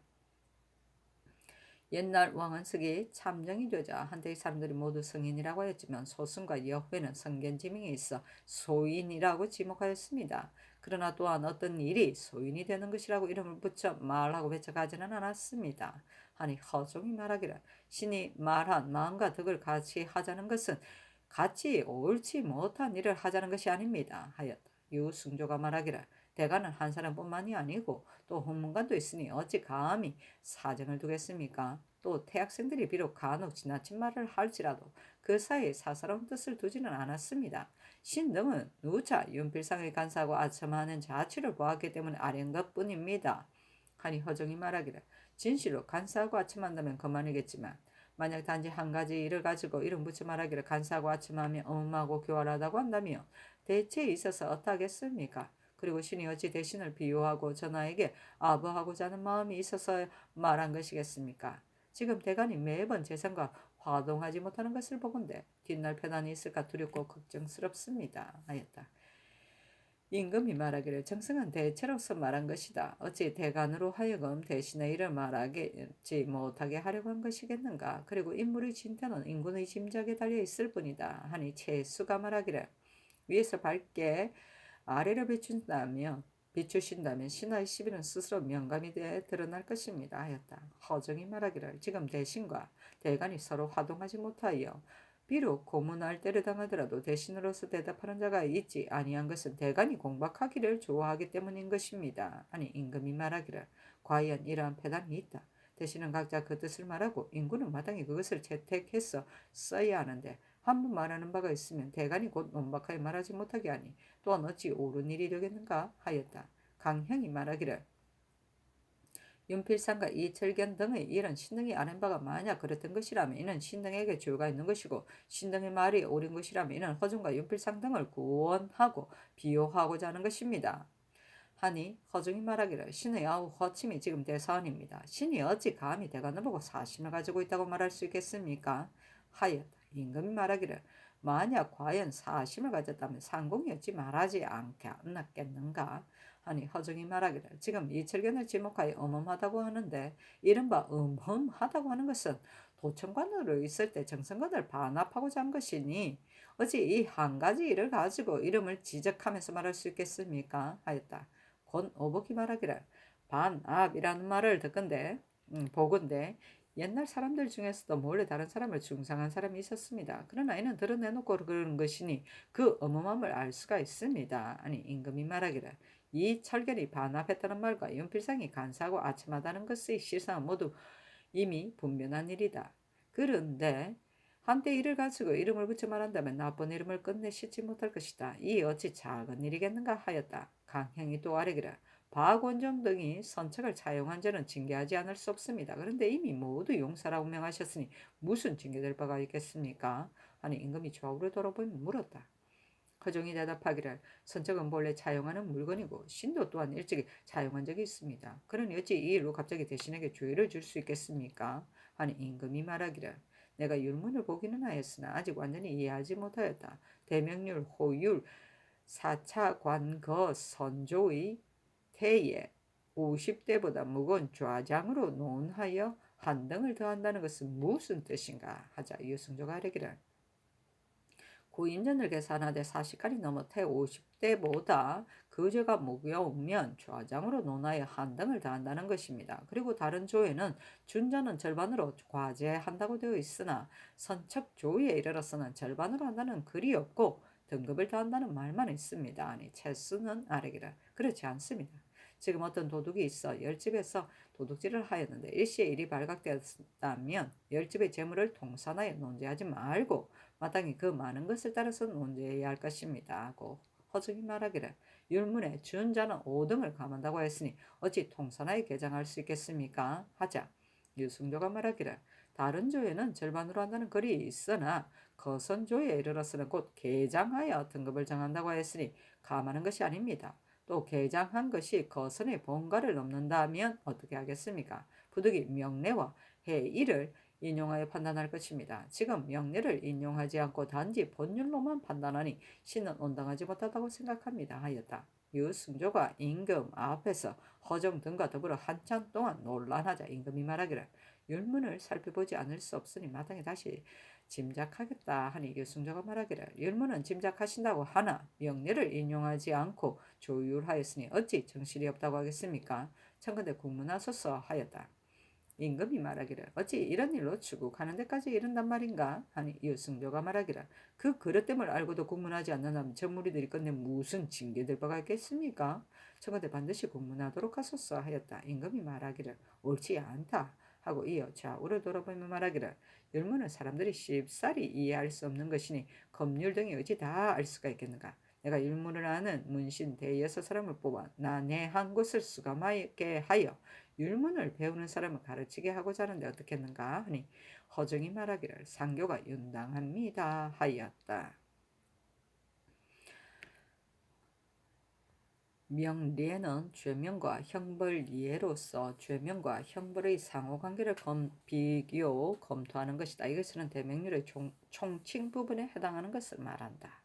옛날 왕은석이 참정이 되자 한때의 사람들이 모두 성인이라고 하였지만 소승과 여회는 성견지명이 있어 소인이라고 지목하였습니다. 그러나 또한 어떤 일이 소인이 되는 것이라고 이름을 붙여 말하고 배척하지는 않았습니다. 하니 허종이 말하기를 신이 말한 마음과 덕을 같이 하자는 것은 같이 옳지 못한 일을 하자는 것이 아닙니다. 하였다. 유승조가 말하기를 대가는 한 사람뿐만이 아니고 또 헌문관도 있으니 어찌 감히 사정을 두겠습니까? 또 태학생들이 비록 간혹 지나친 말을 할지라도 그 사이에 사사로운 뜻을 두지는 않았습니다. 신등은 누차 윤필상을 간사하고 아첨하는 자취를 보았기 때문에 아뢰는 것뿐입니다. 하니 허정이 말하기를 진실로 간사하고 아첨한다면 그만이겠지만 만약 단지 한 가지 일을 가지고 이름 붙여 말하기를 간사하고 아첨하며 엄하고 교활하다고 한다며 대체에 있어서 어떠하겠습니까? 그리고 신이 어찌 대신을 비유하고 전하에게 아부하고자 하는 마음이 있어서 말한 것이겠습니까? 지금 대간이 매번 재산과 화동하지 못하는 것을 보건대 뒷날 편안이 있을까 두렵고 걱정스럽습니다. 하였다. 임금이 말하기를 정승은 대체로서 말한 것이다. 어찌 대간으로 하여금 대신의 일을 말하지 못하게 하려고 한 것이겠는가. 그리고 인물의 진태는 인군의 짐작에 달려 있을 뿐이다. 하니 최수가 말하기를 위에서 밝게 아래를 비추신다면 신하의 시비는 스스로 명감이 드러날 것입니다. 하였다. 허정이 말하기를 지금 대신과 대간이 서로 화동하지 못하여 비록 고문할 때를 당하더라도 대신으로서 대답하는 자가 있지 아니한 것은 대간이 공박하기를 좋아하기 때문인 것입니다. 아니 임금이 말하기를 과연 이러한 패단이 있다. 대신은 각자 그 뜻을 말하고 인구는 마땅히 그것을 채택해서 써야 하는데 한 번 말하는 바가 있으면 대간이 곧 논박하여 말하지 못하게 하니 또한 어찌 옳은 일이 되겠는가 하였다. 강형이 말하기를 윤필상과 이철견 등의 일은 신등이 아는 바가 만약 그랬던 것이라면 이는 신등에게 죄가 있는 것이고 신등의 말이 옳은 것이라면 이는 허종과 윤필상 등을 구원하고 비호하고자 하는 것입니다. 하니 허종이 말하기를 신의 아우 허침이 지금 대사원입니다. 신이 어찌 감히 대간을 보고 사심을 가지고 있다고 말할 수 있겠습니까? 하였다. 임금이 말하기를 만약 과연 사심을 가졌다면 상공이 어찌 말하지 않았겠는가? 하니 허종이 말하기를 지금 이철견을 지목하여 어멈하다고 하는데 이른바 어멈하다고 하는 것은 도청관으로 있을 때 정성관을 반합하고자 한 것이니 어찌 이 한 가지 일을 가지고 이름을 지적하면서 말할 수 있겠습니까? 하였다. 권 오복이 말하기를 반합이라는 말을 보건대 옛날 사람들 중에서도 몰래 다른 사람을 중상한 사람이 있었습니다. 그러나 이는 드러내놓고 그러는 것이니 그 어머함을 알 수가 있습니다. 아니 임금이 말하기를 이 철견이 반합했다는 말과 윤필상이 간사하고 아첨하다는 것의 실상은 모두 이미 분명한 일이다. 그런데 한때 일을 가지고 이름을 붙여 말한다면 나쁜 이름을 끝내 씻지 못할 것이다. 이 어찌 작은 일이겠는가 하였다. 강형이 또 아뢰기를 박원종 등이 선책을 차용한 죄는 징계하지 않을 수 없습니다. 그런데 이미 모두 용사라고 명하셨으니 무슨 징계될 바가 있겠습니까? 하니 임금이 좌우를 돌아보며 물었다. 허종이 대답하기를 선책은 본래 차용하는 물건이고 신도 또한 일찍이 차용한 적이 있습니다. 그러니 어찌 이 일로 갑자기 대신에게 죄를 줄 수 있겠습니까? 하니 임금이 말하기를 내가 율문을 보기는 하였으나 아직 완전히 이해하지 못하였다. 대명률, 호율, 사차, 관거, 선조의 태에 50대보다 무거운 좌장으로 논하여 한 등을 더한다는 것은 무슨 뜻인가 하자 유승조가 아뢰기를 고인전을 계산하되 40가리 넘어 태 50대보다 그 죄가 무거우면 좌장으로 논하여 한 등을 더한다는 것입니다. 그리고 다른 조에는 준자는 절반으로 과제한다고 되어 있으나 선척 조에 이르러서는 절반으로 한다는 글이 없고 등급을 더한다는 말만 있습니다. 아니 채수는 아래기라 그렇지 않습니다. 지금 어떤 도둑이 있어 열집에서 도둑질을 하였는데 일시에 일이 발각되었다면 열집의 재물을 통산하여 논제하지 말고 마땅히 그 많은 것을 따라서 논제해야 할 것입니다. 하고 허정이 말하기를 율문에 준 자는 5등을 감한다고 했으니 어찌 통산하에 개장할 수 있겠습니까? 하자 유승조가 말하기를 다른 조에는 절반으로 한다는 글이 있으나 거선조에 이르러서는 곧 개장하여 등급을 정한다고 했으니 감하는 것이 아닙니다. 또 개장한 것이 거선의 본가를 넘는다면 어떻게 하겠습니까? 부득이 명례와 해일을 인용하여 판단할 것입니다. 지금 명례를 인용하지 않고 단지 본율로만 판단하니 신은 온당하지 못하다고 생각합니다. 하였다. 유승조가 임금 앞에서 허정 등과 더불어 한참 동안 논란하자 임금이 말하기를 율문을 살펴보지 않을 수 없으니 마땅히 다시 짐작하겠다 하니 유승조가 말하기를 율문은 짐작하신다고 하나 명례를 인용하지 않고 조율하였으니 어찌 정실이 없다고 하겠습니까? 청컨대 국문하소서 하였다. 임금이 말하기를 어찌 이런 일로 추국하는 데까지 이른단 말인가? 하니 유승조가 말하기를 그 그릇됨을 알고도 국문하지 않는다면 저 무리들이 끝내 무슨 징계될 바가 있겠습니까? 청컨대 반드시 국문하도록 하소서 하였다. 임금이 말하기를 옳지 않다 하고 이어 좌우를 돌아보며 말하기를 율문은 사람들이 쉽사리 이해할 수 없는 것이니 법률 등이 어찌 다 알 수가 있겠는가? 내가 율문을 아는 문신 대여섯 사람을 뽑아 나 내 한 곳을 수감하게 하여 율문을 배우는 사람을 가르치게 하고자 하는데 어떻겠는가 하니 허정이 말하기를 상교가 윤당합니다 하였다. 명례는 죄명과 형벌 이해로서 죄명과 형벌의 상호관계를 비교 검토하는 것이다. 이것은 대명률의 총칭 부분에 해당하는 것을 말한다.